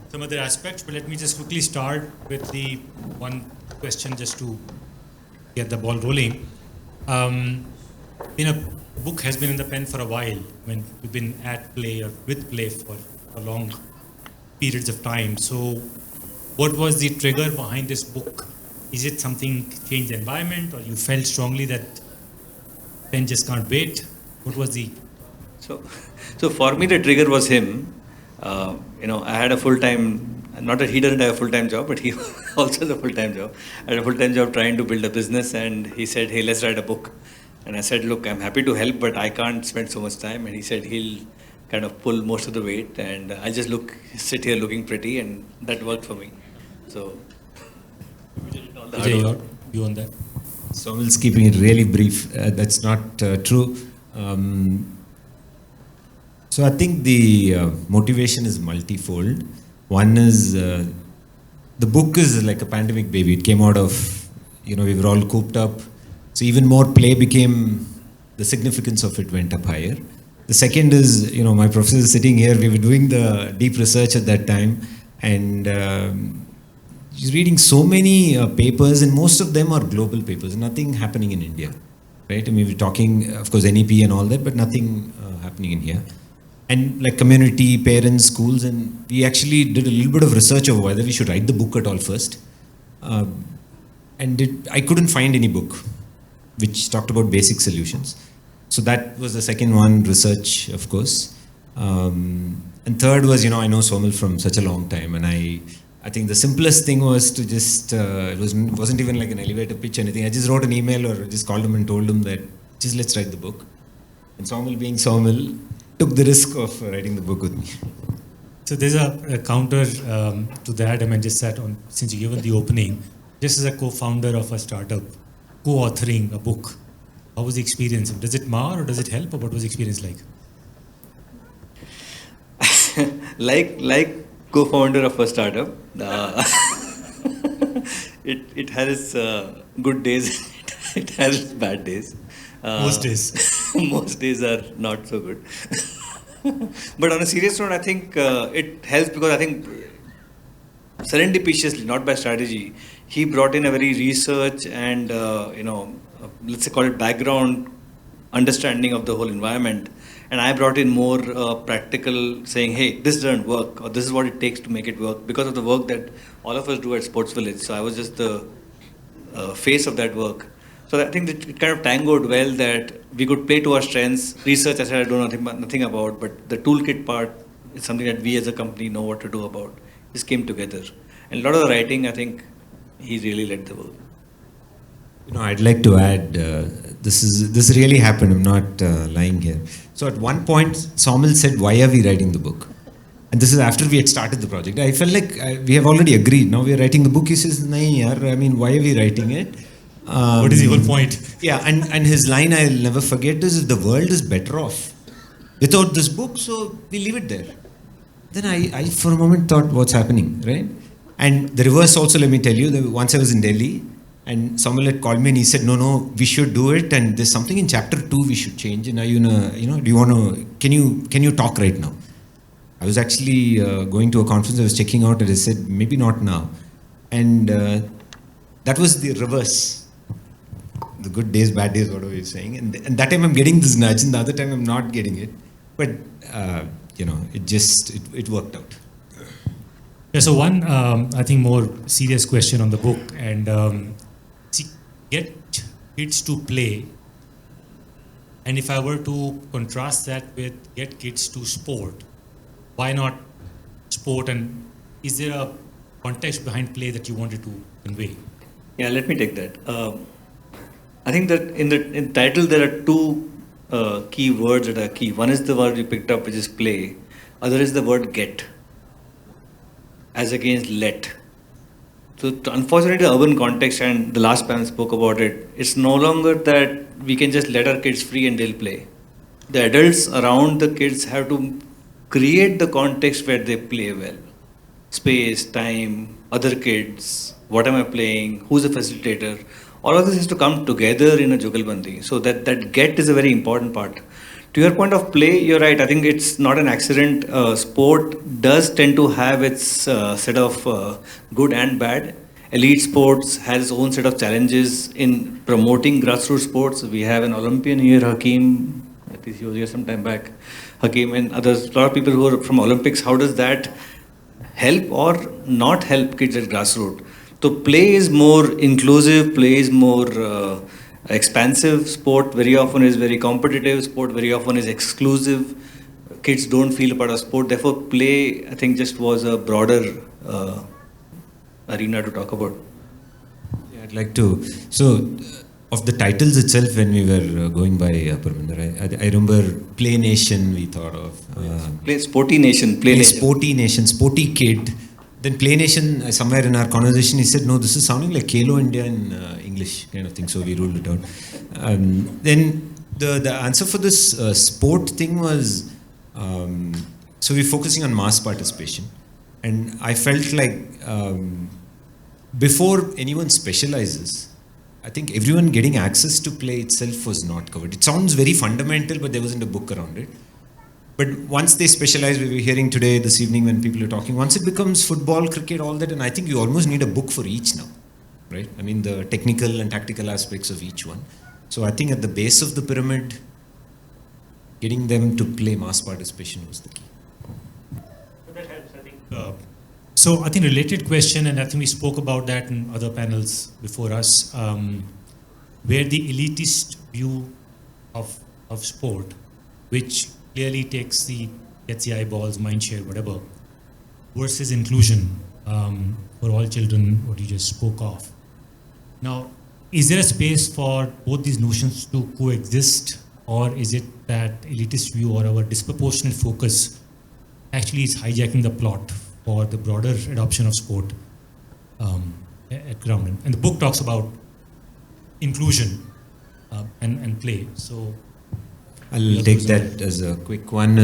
some other aspects. But let me just quickly start with the one question just to get the ball rolling. A book has been in the pen for a while, when we've been at play or with play for long periods of time. So what was the trigger behind this book? Is it something changed the environment, or you felt strongly that pen just can't wait? What was the...
So for me, the trigger was him. I had a full-time, not that he doesn't have a full-time job, but he also has a full-time job. I had a full-time job trying to build a business, and he said, hey, let's write a book. And I said, look, I'm happy to help, but I can't spend so much time. And he said he'll kind of pull most of the weight, and I just sit here looking pretty, and that worked for me. So,
Vijay, you on that?
Somil's keeping it really brief. That's not true. So I think the motivation is multifold. One is the book is like a pandemic baby. It came out of, we were all cooped up. So even more play became, the significance of it went up higher. The second is, my professor is sitting here. We were doing the deep research at that time, and he's reading so many papers, and most of them are global papers. Nothing happening in India, right? I mean, we're talking, of course, NEP and all that, but nothing happening in here. And like community, parents, schools, and we actually did a little bit of research over whether we should write the book at all first. I couldn't find any book which talked about basic solutions. So that was the second one, research, of course. And third was, I know Somil from such a long time, and I think the simplest thing was to just, it wasn't even like an elevator pitch or anything. I just wrote an email or just called him and told him that, just let's write the book. And Somil being Somil, took the risk of writing the book with me.
So there's a counter to that. I mean, just that since you given the opening, just as a co-founder of a startup, co-authoring a book, how was the experience? Does it mar or does it help, or what was the experience like?
like co-founder of a startup, it has its good days, it has its bad days.
Most days.
Most days are not so good. But on a serious note, I think it helps because I think serendipitously, not by strategy, he brought in a very research and, let's say call it background understanding of the whole environment. And I brought in more practical saying, hey, this doesn't work, or this is what it takes to make it work, because of the work that all of us do at Sports Village. So I was just the face of that work. So I think that it kind of tangoed well that we could play to our strengths. Research, I said, I don't know nothing about, but the toolkit part is something that we as a company know what to do about. This came together. And a lot of the writing, I think, he really led the work.
I'd like to add, this really happened, I'm not lying here. So at one point, Somil said, why are we writing the book? And this is after we had started the project. I felt like we have already agreed. Now we are writing the book. He says, nahin yaar, I mean, why are we writing it?
What is the whole point?
Yeah, and his line I'll never forget is, the world is better off without this book, so we leave it there. Then I for a moment thought, what's happening, right? And the reverse also, let me tell you, once I was in Delhi, and Somil had called me and he said, no, we should do it, and there's something in chapter 2 we should change, and are you do you want to, can you talk right now? I was actually going to a conference, I was checking out, and I said, maybe not now. And that was the reverse. The good days, bad days, whatever you're saying. And that time I'm getting this nudge, and the other time I'm not getting it. But, it worked out.
Yeah, so one, I think, more serious question on the book, and get kids to play. And if I were to contrast that with get kids to sport, why not sport? And is there a context behind play that you wanted to convey?
Yeah, let me take that. I think that in the title there are two key words that are key. One is the word you picked up, which is play. Other is the word get, as against let. So unfortunately, the urban context, and the last panel spoke about it, it's no longer that we can just let our kids free and they'll play. The adults around the kids have to create the context where they play well. Space, time, other kids, what am I playing, who's a facilitator. All of this has to come together in a jugalbandi. So that get is a very important part. To your point of play, you're right. I think it's not an accident. Sport does tend to have its set of good and bad. Elite sports has its own set of challenges in promoting grassroots sports. We have an Olympian here, Hakeem. I think he was here some time back. Hakeem and others, a lot of people who are from Olympics. How does that help or not help kids at grassroots? So play is more inclusive, play is more expansive. Sport very often is very competitive. Sport very often is exclusive. Kids don't feel a part of sport. Therefore, play, I think, just was a broader arena to talk about.
Yeah, I'd like to. So, of the titles itself, when we were going by Parminder, I remember Play Nation we thought of.
Play Sporty Nation. Play Nation.
Sporty Nation, Sporty Kid. Then Play Nation, somewhere in our conversation, he said, no, this is sounding like Kalo India in English kind of thing, so we ruled it out. Then the answer for this sport thing was, so we're focusing on mass participation. And I felt like before anyone specializes, I think everyone getting access to play itself was not covered. It sounds very fundamental, but there wasn't a book around it. But once they specialize, we were hearing today, this evening when people are talking, once it becomes football, cricket, all that, and I think you almost need a book for each now, right? I mean, the technical and tactical aspects of each one. So I think at the base of the pyramid, getting them to play mass participation was the key.
That helps, I think. So I think related question, and I think we spoke about that in other panels before us, where the elitist view of sport, which clearly takes the
gets the eyeballs, mind share, whatever, versus inclusion for all children, what you just spoke of. Now, is there a space for both these notions to coexist, or is it that elitist view or our disproportionate focus actually is hijacking the plot for the broader adoption of sport at ground? And the book talks about inclusion and play. So
I'll take that as a quick one.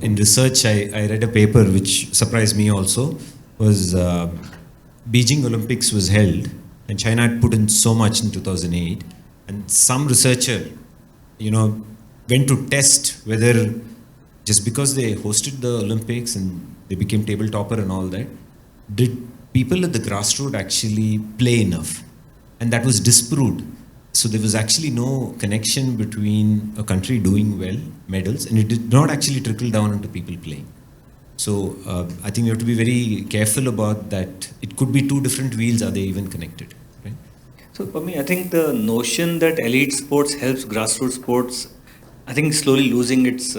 In research, I read a paper which surprised me also. Was Beijing Olympics was held, and China had put in so much in 2008, and some researcher, went to test whether just because they hosted the Olympics and they became table topper and all that, did people at the grassroots actually play enough? And that was disproved. So there was actually no connection between a country doing well, medals, and it did not actually trickle down into people playing. So I think we have to be very careful about that. It could be two different wheels. Are they even connected? Right?
So for me, I think the notion that elite sports helps grassroots sports, I think is slowly losing its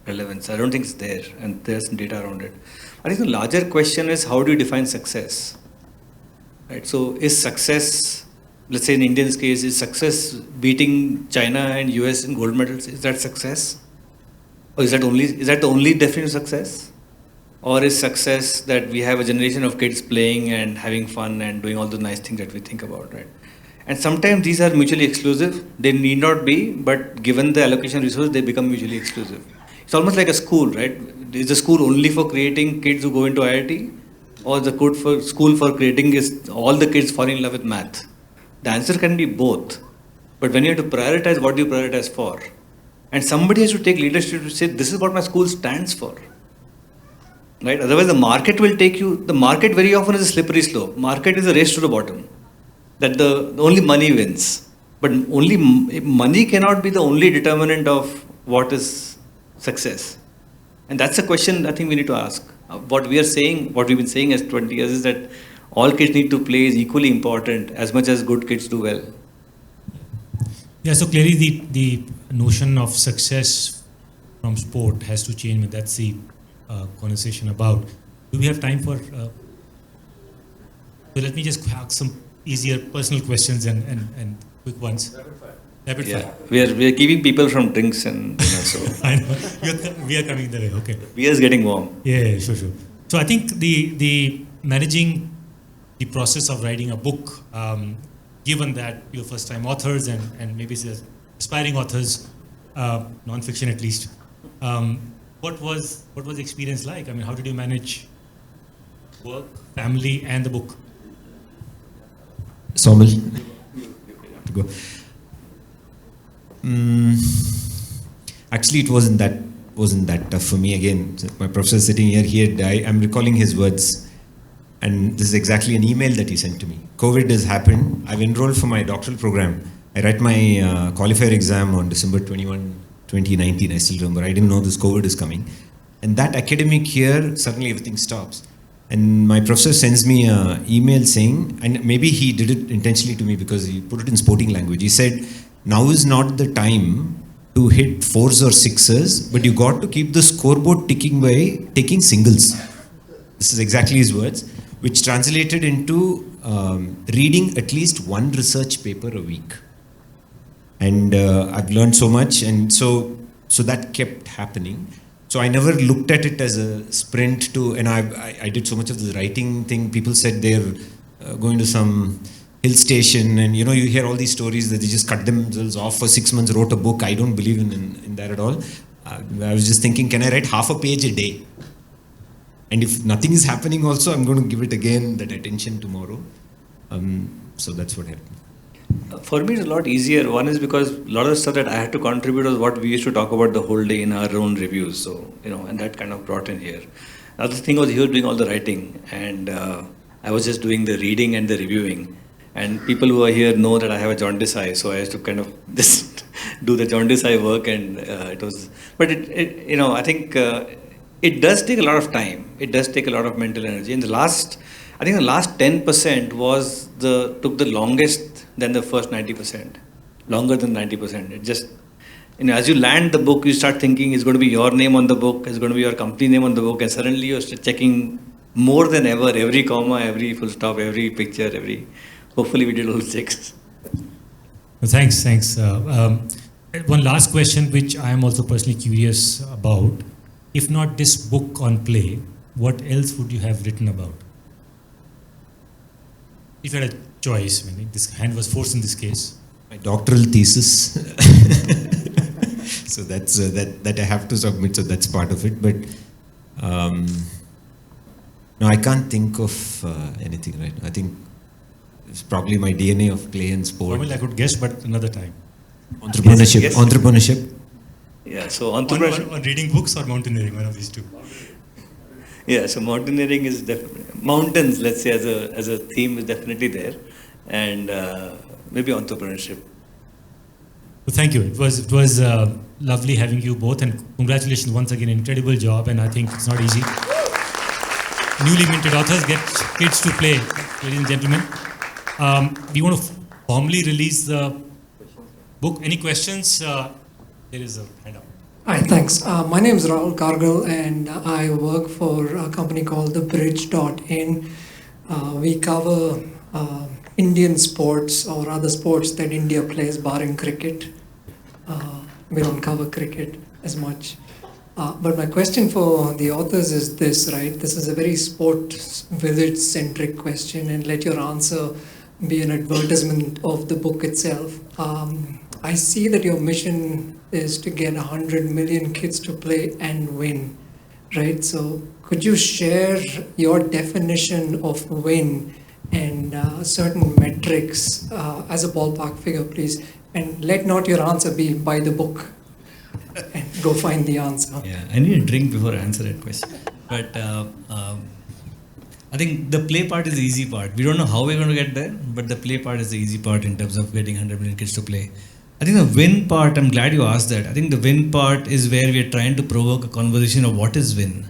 relevance. I don't think it's there, and there's some data around it. I think the larger question is, how do you define success? Right. So is success, let's say in Indian's case, is success beating China and US in gold medals? Is that success? Or is that the only definition of success? Or is success that we have a generation of kids playing and having fun and doing all the nice things that we think about, right? And sometimes these are mutually exclusive. They need not be, but given the allocation resource, they become mutually exclusive. It's almost like a school, right? Is the school only for creating kids who go into IIT? Or the school for creating is all the kids falling in love with math? The answer can be both. But when you have to prioritize, what do you prioritize for? And somebody has to take leadership to say, this is what my school stands for. Right? Otherwise, the market will take you. The market very often is a slippery slope. Market is a race to the bottom. That the only money wins. But only money cannot be the only determinant of what is success. And that's a question I think we need to ask. What we are saying, what we've been saying as 20 years is that all kids need to play is equally important as much as good kids do well.
Yeah, so clearly the notion of success from sport has to change. And that's the conversation about. Do we have time for... so let me just ask some easier personal questions and quick ones. Rapid fire.
We are keeping people from drinks and dinner, so...
I know. We are coming the way, okay.
Beer is getting warm.
Yeah, sure. So I think the managing the process of writing a book, given that you're first-time authors and maybe aspiring authors, non-fiction at least, what was the experience like? I mean, how did you manage work, family, and the book?
Somil. Go. Actually, it wasn't that tough for me. Again, my professor sitting here, I'm recalling his words, and this is exactly an email that he sent to me. COVID has happened. I've enrolled for my doctoral program. I write my qualifier exam on December 21, 2019. I still remember. I didn't know this COVID is coming, and that academic year, suddenly everything stops. And my professor sends me an email saying, and maybe he did it intentionally to me because he put it in sporting language. He said, now is not the time to hit 4s or 6s, but you got to keep the scoreboard ticking by taking singles. This is exactly his words, which translated into reading at least one research paper a week. And I've learned so much, and so that kept happening. So I never looked at it as a sprint to, and I did so much of the writing thing. People said they're going to some hill station, and you hear all these stories that they just cut themselves off for 6 months, wrote a book. I don't believe in that at all. I was just thinking, can I write half a page a day? And if nothing is happening also, I'm going to give it again that attention tomorrow. So that's what happened.
For me, it's a lot easier. One is because a lot of the stuff that I had to contribute was what we used to talk about the whole day in our own reviews. So, and that kind of brought in here. The other thing was he was doing all the writing, and I was just doing the reading and the reviewing. And people who are here know that I have a jaundice eye, so I used to kind of just do the jaundice eye work, and it was. But I think it does take a lot of time. It does take a lot of mental energy. And the last 10% took the longest than the first 90%, longer than 90%. It just as you land the book, you start thinking it's going to be your name on the book, it's going to be your company name on the book, and suddenly you're checking more than ever, every comma, every full stop, every picture, hopefully we did all the checks.
Well, thanks. One last question, which I am also personally curious about. If not this book on play, what else would you have written about? If you had a choice, I mean, this hand was forced in this case.
My doctoral thesis. So that's that I have to submit. So that's part of it. But no, I can't think of anything right now. I think it's probably my DNA of play and sport.
Well, I could guess, but another time.
Entrepreneurship.
Yes.
Entrepreneurship.
Yeah, so entrepreneurship.
On reading books or mountaineering, one of these two.
Yeah, so mountaineering is definitely, mountains, let's say, as a theme is definitely there, and maybe entrepreneurship.
Well, thank you. It was lovely having you both, and congratulations once again. Incredible job, and I think it's not easy. Newly minted authors get kids to play, ladies and gentlemen. We want to formally release the book. Any questions? There is a hand up.
Hi, thanks. My name is Rahul Kargal, and I work for a company called thebridge.in. We cover Indian sports or other sports that India plays, barring cricket. We don't cover cricket as much. But my question for the authors is this, right? This is a very sport village-centric question, and let your answer be an advertisement of the book itself. I see that your mission is to get 100 million kids to play and win, right? So could you share your definition of win and certain metrics as a ballpark figure, please? And let not your answer be by the book. And go find the answer.
Yeah, I need a drink before I answer that question. But I think the play part is the easy part. We don't know how we're going to get there, but the play part is the easy part in terms of getting 100 million kids to play. I think the win part, I'm glad you asked that. I think the win part is where we are trying to provoke a conversation of what is win.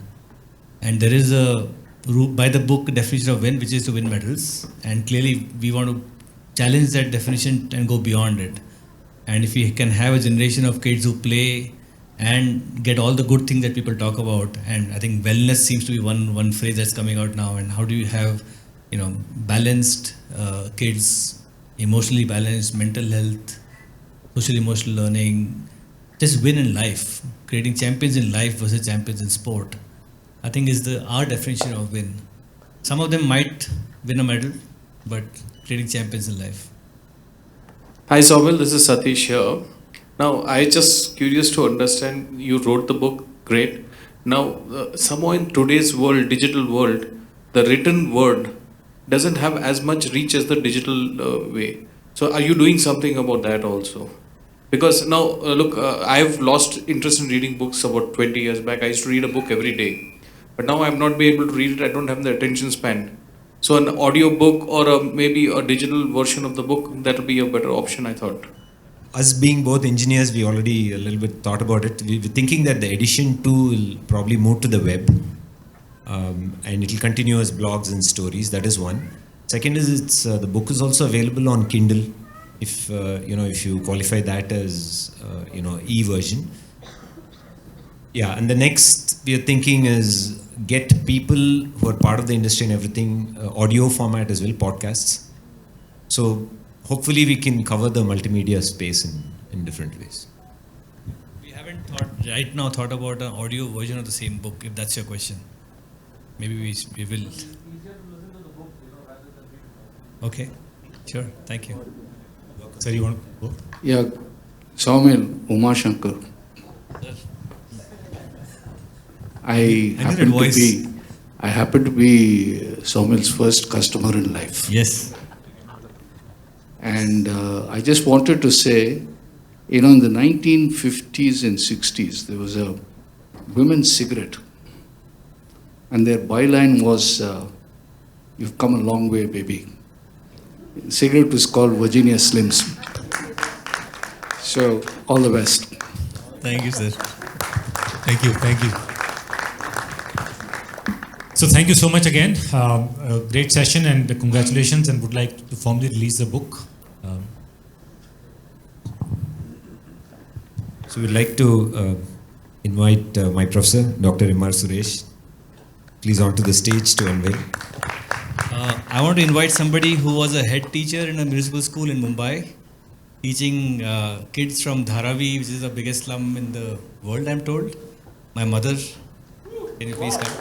And there is a, by the book, definition of win, which is to win medals. And clearly we want to challenge that definition and go beyond it. And if we can have a generation of kids who play and get all the good things that people talk about, and I think wellness seems to be one phrase that's coming out now. And how do you have, balanced kids, emotionally balanced, mental health, social emotional learning, just win in life, creating champions in life versus champions in sport, I think is our definition of win. Some of them might win a medal, but creating champions in life.
Hi Saumil, this is Satish here. Now, I just curious to understand, you wrote the book, great. Now, somehow in today's world, digital world, the written word doesn't have as much reach as the digital way. So are you doing something about that also? Because now, look, I've lost interest in reading books about 20 years back. I used to read a book every day. But now I'm not be able to read it. I don't have the attention span. So an audio book or maybe a digital version of the book, that will be a better option, I thought.
Us being both engineers, we already a little bit thought about it. We were thinking that the edition too will probably move to the web. And it will continue as blogs and stories. That is one. Second is the book is also available on Kindle. If if you qualify that as e-version. Yeah, and the next we are thinking is get people who are part of the industry and everything, audio format as well, podcasts. So hopefully we can cover the multimedia space in different ways.
We haven't thought about an audio version of the same book, if that's your question. Maybe we will. Okay, sure, thank you. Sir, you want to go?
Yeah, Saumil, Uma Shankar. I happen to be Saumil's first customer in life.
Yes.
And I just wanted to say, in the 1950s and 60s, there was a women's cigarette. And their byline was, "You've come a long way, baby." The cigarette was called Virginia Slims. So, all the best.
Thank you, sir. Thank you.
So thank you so much again. A great session and congratulations, and would like to formally release the book.
So we'd like to invite my professor, Dr. Imar Suresh, please onto the stage to unveil.
I want to invite somebody who was a head teacher in a municipal school in Mumbai, teaching kids from Dharavi, which is the biggest slum in the world, I'm told. My mother. Can you please come?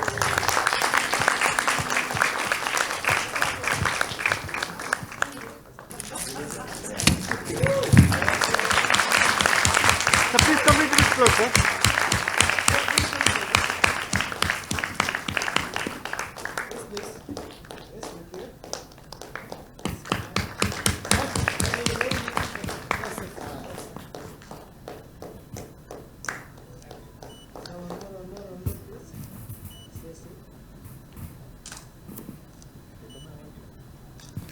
Please come into this floor, sir.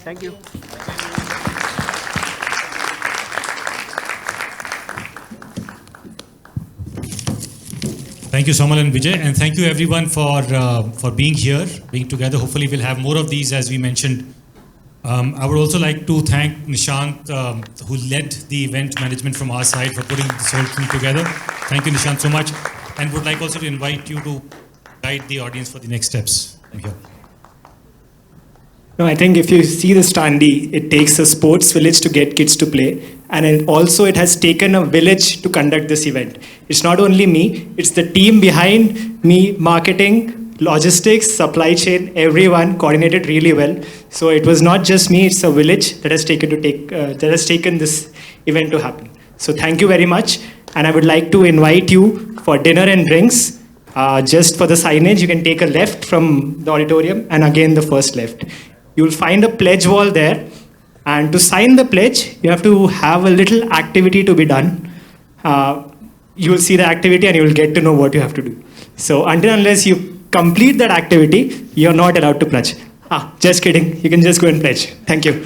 Thank you.
Thank you, Samal and Vijay, and thank you everyone for being here, being together. Hopefully we'll have more of these, as we mentioned. I would also like to thank Nishant, who led the event management from our side, for putting this whole thing together. Thank you, Nishant, so much. And would like also to invite you to guide the audience for the next steps from here.
No, I think if you see the standee, it takes a sports village to get kids to play. And it has taken a village to conduct this event. It's not only me, it's the team behind me, marketing, logistics, supply chain, everyone coordinated really well. So it was not just me, it's a village that has taken this event to happen. So thank you very much. And I would like to invite you for dinner and drinks. Just for the signage, you can take a left from the auditorium and again the first left. You'll find a pledge wall there. And to sign the pledge, you have to have a little activity to be done. You will see the activity and you will get to know what you have to do. So unless you complete that activity, you're not allowed to pledge. Just kidding. You can just go and pledge. Thank you.